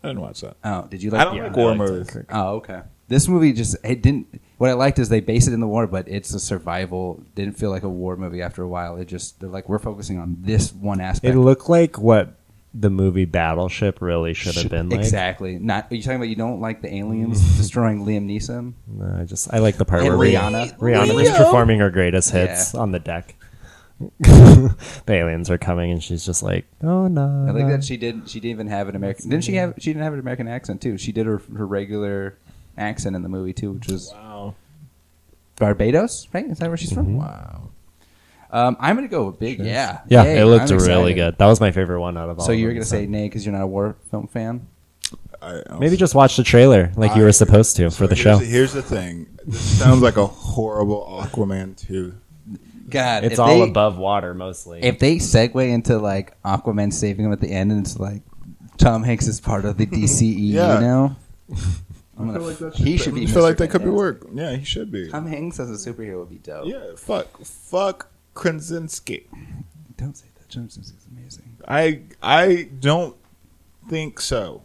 I didn't watch that. Oh, did you like? I don't like war movies. Oh, okay. This movie it didn't. What I liked is they base it in the war, but it's a survival. Didn't feel like a war movie after a while. They're like, we're focusing on this one aspect. It looked like what the movie Battleship really should have been like. Exactly. Not. Are you talking about you don't like the aliens destroying Liam Neeson? No, I like the part And where Rihanna's performing her greatest hits on the deck. The aliens are coming and she's just like, oh no. I like that she didn't even have an American. Didn't she have? She didn't have an American accent too. She did her regular accent in the movie too, which was Barbados, right? Is that where she's from? Wow. I'm gonna go with big. Yeah, Yeah, Yay, it looked I'm really excited. good. That was my favorite one out of all. So of you're them, gonna say nay because you're not a war film fan? maybe just watch the trailer like you were supposed to for the show. Here's the thing. This sounds like a horrible Aquaman 2. God, It's all above water mostly. If they segue into like Aquaman saving him at the end, and it's like Tom Hanks is part of the DCE, Yeah. you know, He should be. I feel Mr. like that could be Fantastic. work. Yeah, he should be. Tom Hanks as a superhero would be dope. Yeah, fuck Krasinski. Don't say that. Tom Hanks is amazing. I don't think so.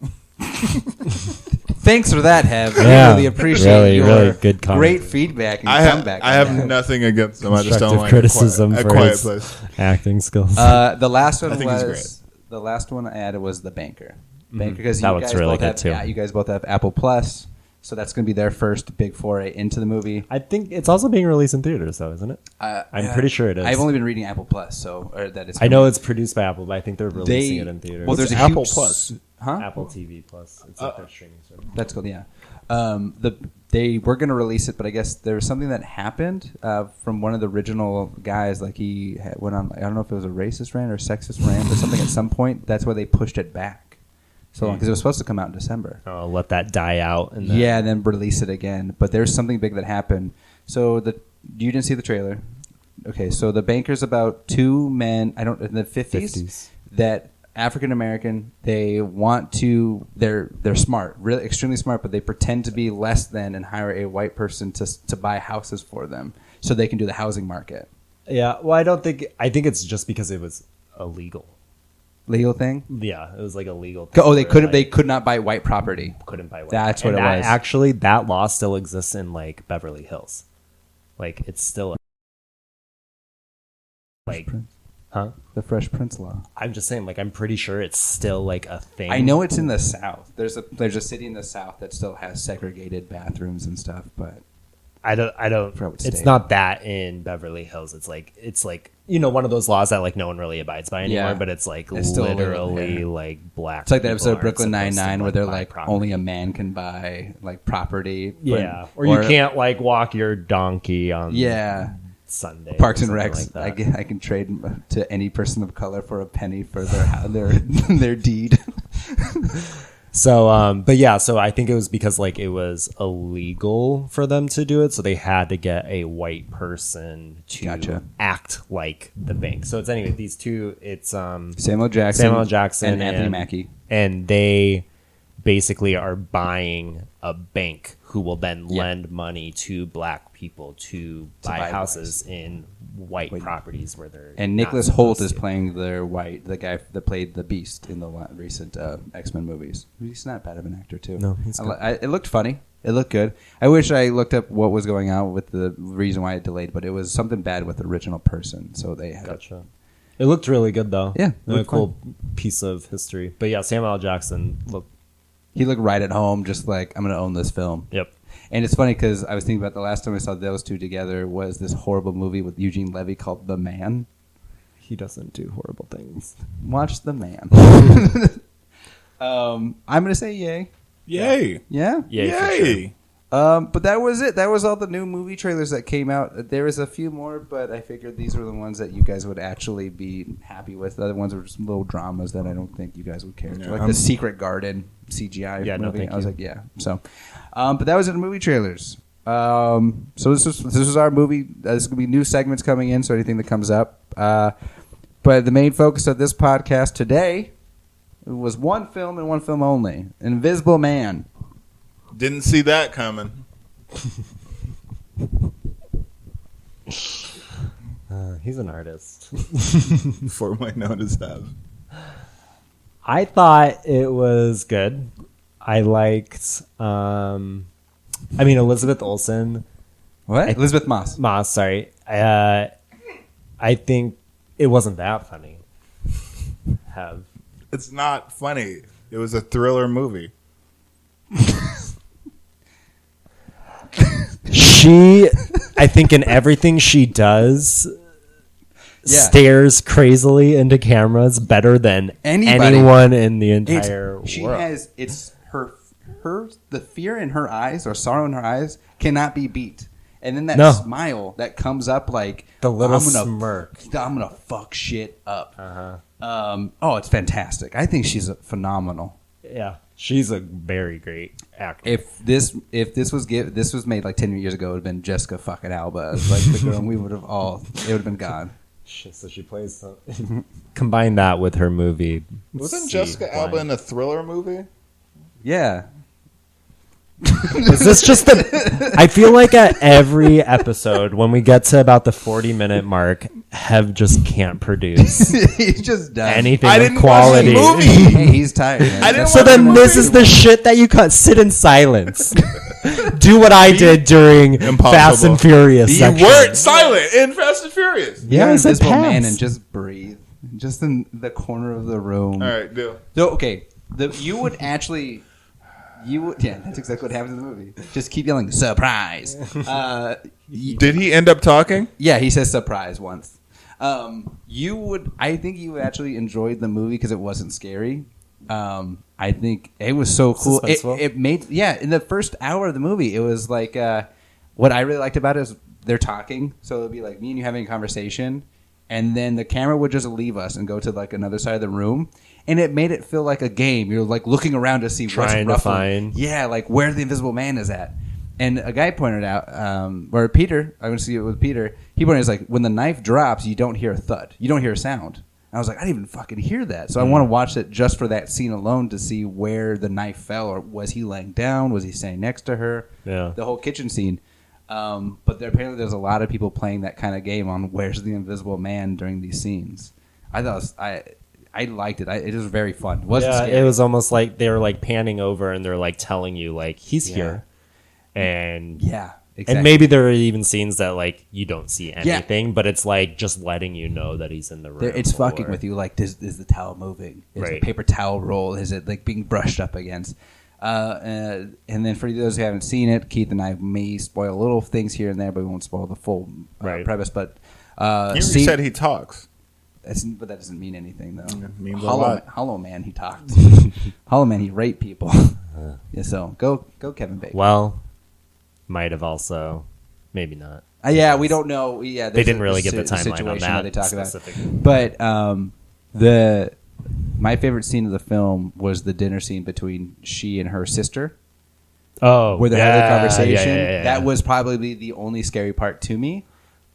Thanks for that, Hev. Yeah, I really appreciate your really good comment. great feedback and I comeback. have on that. nothing against him. I just don't Constructive like criticism a for quiet his place. acting skills. The last one I think he's was the last one I added was The Banker. Banker Mhm. because That you looks guys really both good, have, too. Yeah, you guys both have Apple Plus, so that's going to be their first big foray into the movie. I think it's also being released in theaters, though, isn't it? I'm pretty sure it is. I've only been reading Apple Plus, or that it's. I know it's produced by Apple, but I think they're releasing it in theaters. Well, there's a Apple huge, Plus? huh? Apple TV Plus. It's like their streaming service. That's cool. Yeah, they were going to release it, but I guess there was something that happened from one of the original guys. Like he went on. I don't know if it was a racist rant or sexist rant or something. At some point, that's why they pushed it back so long because it was supposed to come out in December. Oh, let that die out. And then, Yeah, and then release it again. But there's something big that happened. So you didn't see the trailer. Okay, so The Banker's about two men. In the 50s. That African American. They want to. They're smart, really extremely smart, but they pretend to be less than and hire a white person to buy houses for them so they can do the housing market. Yeah. Well, I think it's just because it was illegal. Legal thing. Yeah, it was like a legal thing. Oh, they where, couldn't. like, They could not buy white property. couldn't buy white. That's what And it that- was. Actually, that law still exists in like Beverly Hills. Like it's still like, huh? The Fresh Prince law. I'm just saying, like I'm pretty sure it's still like a thing. I know it's in the South. There's a city in the South that still has segregated bathrooms and stuff, but I don't. For what It's state? not that in Beverly Hills. It's like one of those laws that like no one really abides by anymore. Yeah. But it's like It's still illegal, literally yeah. like black. it's like that people episode of aren't Brooklyn supposed to, Nine-Nine where they're buy like property. only a man can buy like property. Yeah, or you can't like walk your donkey on Yeah, Sunday. Parks or and something Recs. like that. I can trade to any person of color for a penny for their deed. So, but yeah, so I think it was because like it was illegal for them to do it, so they had to get a white person to Gotcha. act like the bank. So it's anyway these two. It's Samuel Jackson, and Anthony Mackie. and they basically are buying a bank who will then lend money to black people to buy buy houses in white properties where they're And not Nicholas Holt supposed is to. playing the guy that played the Beast in the recent X-Men movies. He's not bad of an actor too. No, he's good. It looked funny. It looked good. I wish I looked up what was going on with the reason why it delayed, but it was something bad with the original person. So they had Gotcha. It looked really good though. Yeah, it a looked cool piece of history. But yeah, Samuel L. Jackson looked. he looked right at home, just like I'm going to own this film. Yep. And it's funny because I was thinking about the last time I saw those two together was this horrible movie with Eugene Levy called The Man. He doesn't do horrible things. Watch The Man. I'm going to say yay. Yay! Yeah? Yeah, for sure. But that was it. That was all the new movie trailers that came out. There was a few more, but I figured these were the ones that you guys would actually be happy with. The other ones were just little dramas that I don't think you guys would care. Yeah, Like the Secret Garden CGI Yeah, no, movie. thank I was you. like, yeah. So, but that was in the movie trailers. So this was our movie. There's gonna be new segments coming in. So anything that comes up. But the main focus of this podcast today was one film and one film only: Invisible Man. Didn't see that coming. He's an artist. Formerly known as Hev. I thought it was good. I liked, Elizabeth Olsen. What? Elizabeth Moss. Moss, sorry. I think it wasn't that funny. Hev. It's not funny. It was a thriller movie. I think in everything she does, stares crazily into cameras better than anyone in the entire world. She has, it's her, the fear in her eyes or sorrow in her eyes cannot be beat. And then that smile that comes up like the little smirk. I'm gonna fuck shit up. It's fantastic. I think she's phenomenal. Yeah, she's a very great actor. If this was made like 10 years ago, it would have been Jessica fucking Alba as like the girl. And it would have been gone. So she plays. Combine that with her movie. Wasn't Jessica Alba in a thriller movie? Yeah. Is this just I feel like at every episode when we get to about the 40-minute mark, Hev just can't produce He's just done. anything I of didn't quality. watch the movie. Hey, he's tired. Man. I didn't So watch then the this movie. is the shit that you cut. Sit in silence. Do what I did during Impossible. Fast and Furious. You section. weren't silent in Fast and Furious. Yeah, I said Invisible Man pass. and just breathe. Just in the corner of the room. All right, deal. So, okay. That's exactly what happens in the movie. Just keep yelling, surprise. Did he end up talking? Yeah, he says surprise once. I think you actually enjoyed the movie because it wasn't scary. I think it was so cool. It made, in the first hour of the movie, it was like, what I really liked about it is they're talking. So it'll be like me and you having a conversation. And then the camera would just leave us and go to like another side of the room. And it made it feel like a game. You're like looking around to see Trying what's to ruffling. find. Yeah, like where the Invisible Man is at. And a guy pointed out, or Peter, I'm going to see it with Peter. He pointed out, it's like when the knife drops, you don't hear a thud. You don't hear a sound. And I was like, I didn't even fucking hear that. So I want to watch it just for that scene alone to see where the knife fell. Or was he laying down? Was he standing next to her? Yeah. The whole kitchen scene. But apparently there's a lot of people playing that kind of game on where's the Invisible Man during these scenes. I thought I liked it. It was very fun. It wasn't scary. It was almost like they were like panning over and they're like telling you like he's here. And exactly. And maybe there are even scenes that like you don't see anything, but it's like just letting you know that he's in the room. It's fucking with you. Like, is the towel moving? Is the paper towel roll? Is it like being brushed up against? And then for those who haven't seen it, Keith and I may spoil little things here and there, but we won't spoil the full premise. But you said he talks. But that doesn't mean anything, though. It means a lot. Hollow Man, he talked. Hollow Man, he raped people. So go, Kevin Bacon. Well, might have also, maybe not. We don't know. Yeah, they didn't really get the timeline on that they talk specifically. About. But my favorite scene of the film was the dinner scene between she and her sister. Oh, where they had the conversation. Yeah. That was probably the only scary part to me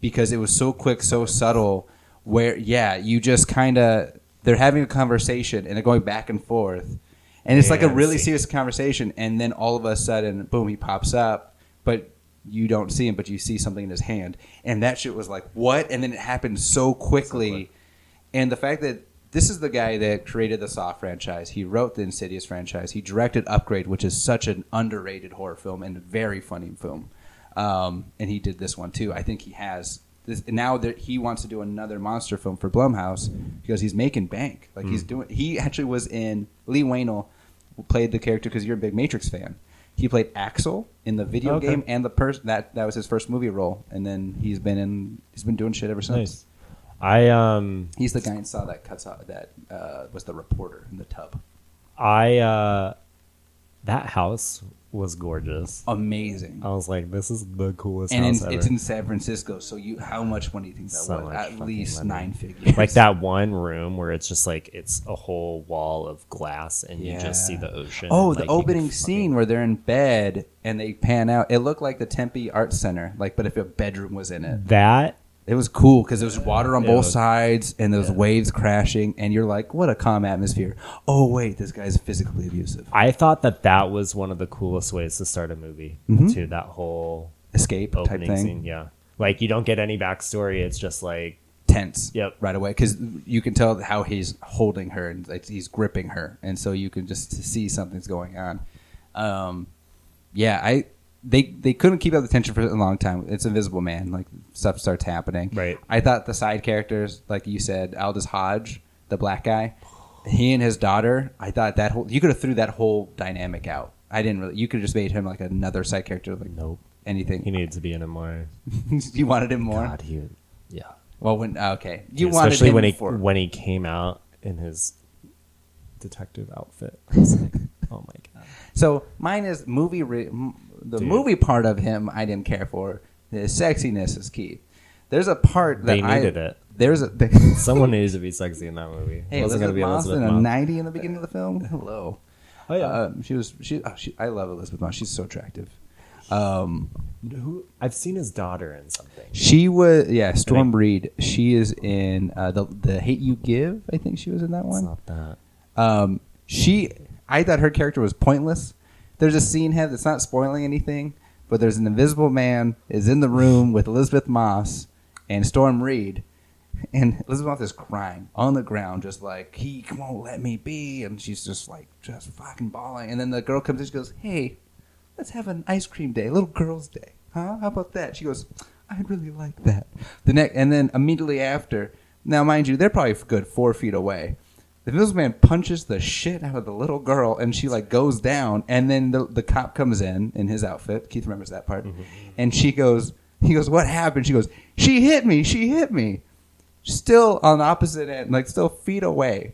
because it was so quick, so subtle. Where you just kind of they're having a conversation and they're going back and forth, and it's like a really serious conversation, and then all of a sudden, boom, he pops up, but you don't see him, but you see something in his hand, and that shit was like what? And then it happened so quickly, and the fact that this is the guy that created the Saw franchise, he wrote the Insidious franchise, he directed Upgrade, which is such an underrated horror film and a very funny film, and he did this one too. I think he has. Now that he wants to do another monster film for Blumhouse because he's making bank. Like he's doing. He actually was in Lee Wainell, played the character because you're a big Matrix fan. He played Axel in the video game and the person that was his first movie role, and then he's been doing shit ever since. Nice. He's the guy in Saw that cuts out that was the reporter in the tub. That house was gorgeous. Amazing. I was like, this is the coolest and house ever. It's in San Francisco, so how much money do you think that So was? much At least money. 9 figures. Like that one room where it's just like it's a whole wall of glass and you just see the ocean. Oh, and, the like, opening scene where they're in bed and they pan out. It looked like the Tempe Arts Center, but if a bedroom was in it. That It was cool because there was water on both was- sides and there was waves crashing, and you're like, what a calm atmosphere. Oh, wait, this guy's physically abusive. I thought that was one of the coolest ways to start a movie. To that whole Escape type opening thing. scene, yeah. Like you don't get any backstory. It's just like tense Yep. right away because you can tell how he's holding her and like he's gripping her, and so you can just see something's going on. They couldn't keep up the tension for a long time. It's Invisible Man, like stuff starts happening. Right. I thought the side characters, like you said, Aldous Hodge, the black guy, he and his daughter. I thought you could have threw that whole dynamic out. I didn't really. You could have just made him like another side character, like Nope. anything. He needs to be in it more. You wanted him more. God, yeah. Well, wanted Especially him when he came out in his detective outfit. I was like, oh my god. So mine is movie part of him I didn't care for. His sexiness is key. There's a part that They needed it. There's a Someone needs to be sexy in that movie. Hey, Elizabeth Moss in a 90 in the beginning of the film. Hello. Oh yeah. I love Elizabeth Moss. She's so attractive. I've seen his daughter in something. She was Storm Reed. She is in the Hate You Give. I think she was in that one. It's not that. I thought her character was pointless. There's a scene that's not spoiling anything, but there's an invisible man is in the room with Elizabeth Moss and Storm Reed, and Elizabeth Moss is crying on the ground, just like he won't let me be, and she's just fucking bawling. And then the girl comes in, she goes, "Hey, let's have an ice cream day, a little girls' day, huh? How about that?" She goes, "I'd really like that." And then immediately after, now mind you, they're probably a good 4 feet away. The Invisible Man punches the shit out of the little girl, and she goes down. And then the cop comes in his outfit. Keith remembers that part. Mm-hmm. And he goes, "What happened?" She goes, She hit me. Still on the opposite end, still feet away.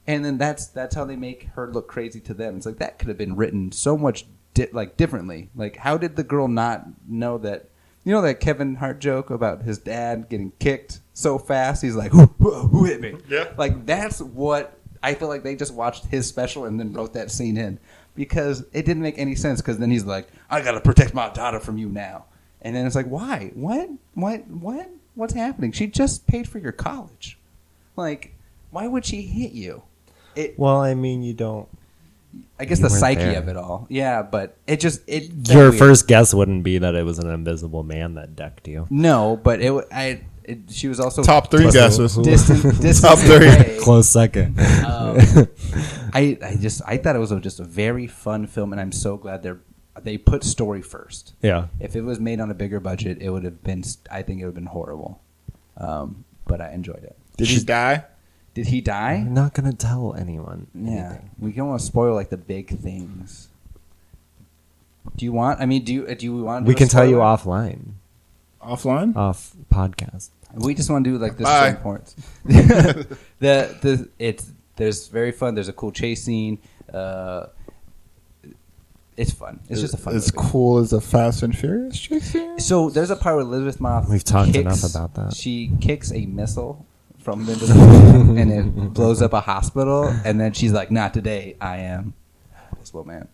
And then that's how they make her look crazy to them. It's like that could have been written so much differently. Like, how did the girl not know that? You know that Kevin Hart joke about his dad getting kicked so fast? He's like, who hit me? Yeah. That's what I feel like they just watched his special and then wrote that scene in. Because it didn't make any sense. Because then he's like, I got to protect my daughter from you now. And then it's like, why? What? What's happening? She just paid for your college. Why would she hit you? Well, I mean, you don't. I guess the psyche of it all. Yeah, but Your first guess wouldn't be that it was an invisible man that decked you. No, but she was also top 3 guesses. Distant Top 3. Close second. I thought it was just a very fun film, and I'm so glad they put story first. Yeah. If it was made on a bigger budget, it would have been. I think it would have been horrible. But I enjoyed it. Did he die? Did he die? I'm not gonna tell anyone. Yeah, anything. we don't want to spoil the big things. Do you want? I mean, do you want? We can tell you offline. Offline? Off podcast. We just want to do the Bye. story parts. There's very fun. There's a cool chase scene. It's fun. It's just a fun. As movie. cool as a Fast and Furious chase scene? So there's a part where Elizabeth Moss. We've talked enough about that. She kicks a missile from the Invisible Man, and it blows up a hospital. And then she's like, "Not today. I am Invisible Man."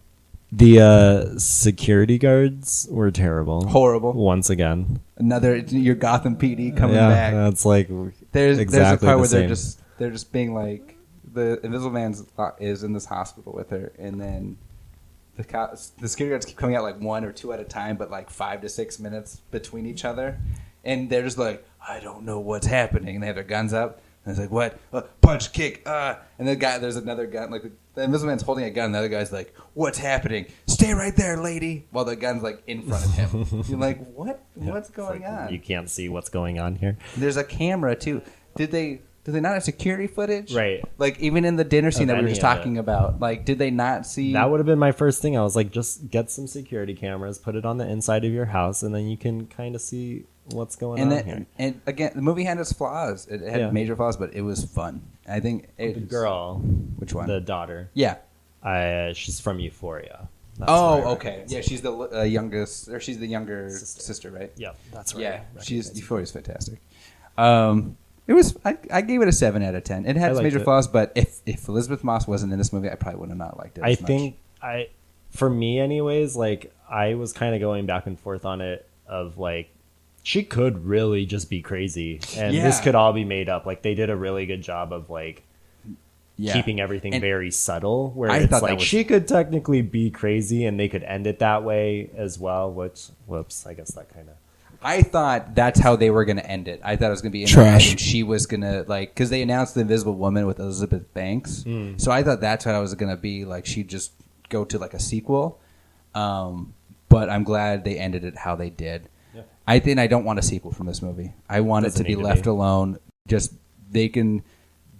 The security guards were terrible. Horrible. Once again. Your Gotham PD coming back. That's like There's a part where same. they're just being like, the Invisible Man is in this hospital with her, and then the security guards keep coming out 1 or 2 at a time, but 5 to 6 minutes between each other, and they're just like, I don't know what's happening, and they have their guns up, and it's like, what? Punch, kick, and there's another gun, the Invisible Man's holding a gun, and the other guy's like, what's happening? Stay right there, lady, while the gun's in front of him. You're like, what? What's going on? You can't see what's going on here. There's a camera too. Did they not have security footage? Right. Even in the dinner scene that we were any just of talking about, did they not see? That would have been my first thing. I was like, just get some security cameras, put it on the inside of your house, and then you can kind of see what's going on here. And again, the movie had its flaws. It had major flaws, but it was fun. I think The girl. Which one? The daughter. Yeah. She's from Euphoria. That's okay. Yeah, she's the youngest, or she's the younger sister, right? Yeah, that's right. Yeah, Euphoria's fantastic. It was. I gave it a 7 out of 10. It had its major flaws, but if Elizabeth Moss wasn't in this movie, I probably would have not liked it. I think for me, anyways, I was kind of going back and forth on it of she could really just be crazy, and this could all be made up. They did a really good job of keeping everything very subtle, where it's she could technically be crazy, and they could end it that way as well. Which, whoops, I guess that kind of. I thought that's how they were going to end it. I thought it was going to be Trash. and she was going to like because they announced the Invisible Woman with Elizabeth Banks, so I thought that's how it was going to be. Like she'd just go to like a sequel, but I'm glad they ended it how they did. Yeah. I don't want a sequel from this movie. I want it to be left alone. Just they can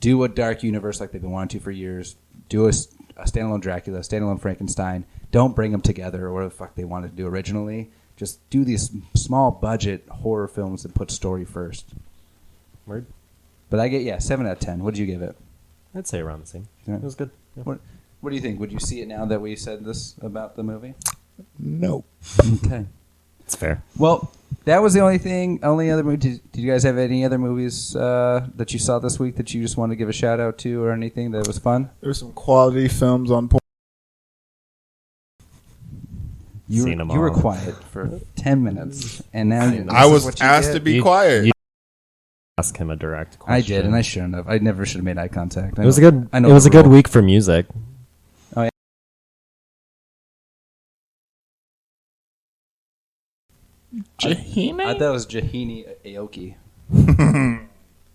do a dark universe like they've been wanting to for years. Do a standalone Dracula, standalone Frankenstein. Don't bring them together or whatever the fuck they wanted to do originally. Just do these small budget horror films and put story first. Word. But I get 7 out of 10. What did you give it? I'd say around the same. Yeah. It was good. Yeah. What do you think? Would you see it now that we said this about the movie? No. Okay. It's fair. Well, that was the only other movie. Did you guys have any other movies that you saw this week that you just want to give a shout out to or anything that was fun? There's some quality films on point. You were quiet for 10 minutes, and now I was asked to be quiet. You ask him a direct question. I did, and I shouldn't have. I never should have made eye contact. It was a good week for music. Oh yeah. Jahini? I thought it was Jahini Aoki.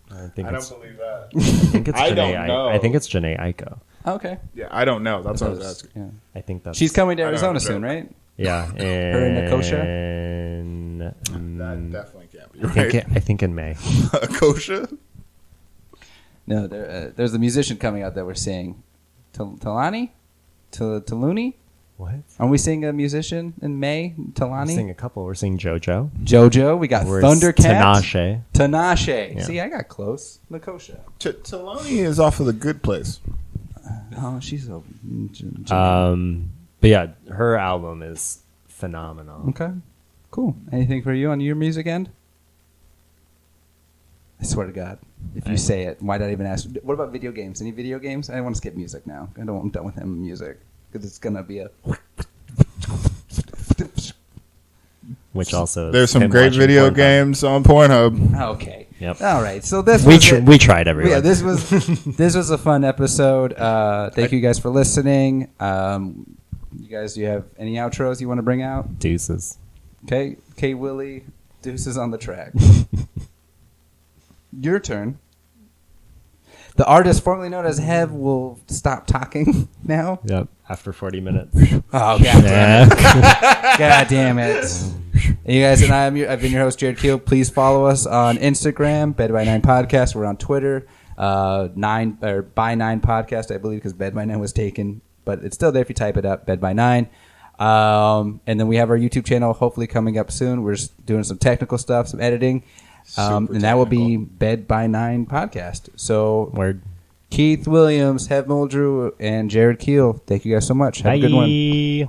I think I it's, don't believe that. I think it's I Janae. don't know. I think it's Janae Aiko. Okay. Yeah, I don't know. That's what I was asking. Yeah. I think that's. She's coming to I don't Arizona know. soon, right? Yeah, Her and Nakosha? That definitely can't be right. I think in May. Kosha? No, there's a musician coming out that we're seeing. Talani? Taluni? What? Aren't we seeing a musician in May? We're Talani? seeing a couple. We're seeing JoJo. JoJo. We got We're Thundercat. Tinashe. Tinashe. Yeah. See, I got close. Nakosha. Taloni is off of The Good Place. Oh, she's a... But yeah, her album is phenomenal. Okay. Cool. Anything for you on your music end? I swear to God. If you say it, why not even ask? What about video games? Any video games? I want to skip music now. I'm done with him music. Because it's going to be a... Which also There's some him great watching video Pornhub. games on Pornhub. Okay. Yep. All right. So this We was we tried everyone. Yeah, this was a fun episode. Thank you guys for listening. You guys, do you have any outros you want to bring out? Deuces. Okay. K Willy, deuces on the track. Your turn. The artist formerly known as Hev will stop talking now. Yep. After 40 minutes. Oh, God damn it. God damn it. And you guys, and I've been your host, Jared Keel. Please follow us on Instagram, Bed by 9 Podcast. We're on Twitter, by 9 Podcast, I believe, because Bed by 9 was taken. But it's still there if you type it up, Bed by 9. And then we have our YouTube channel hopefully coming up soon. We're just doing some technical stuff, some editing. And that will be Bed by 9 Podcast. So, Word. Keith Williams, Hev Muldrew, and Jared Keel. Thank you guys so much. Have a good one. Bye.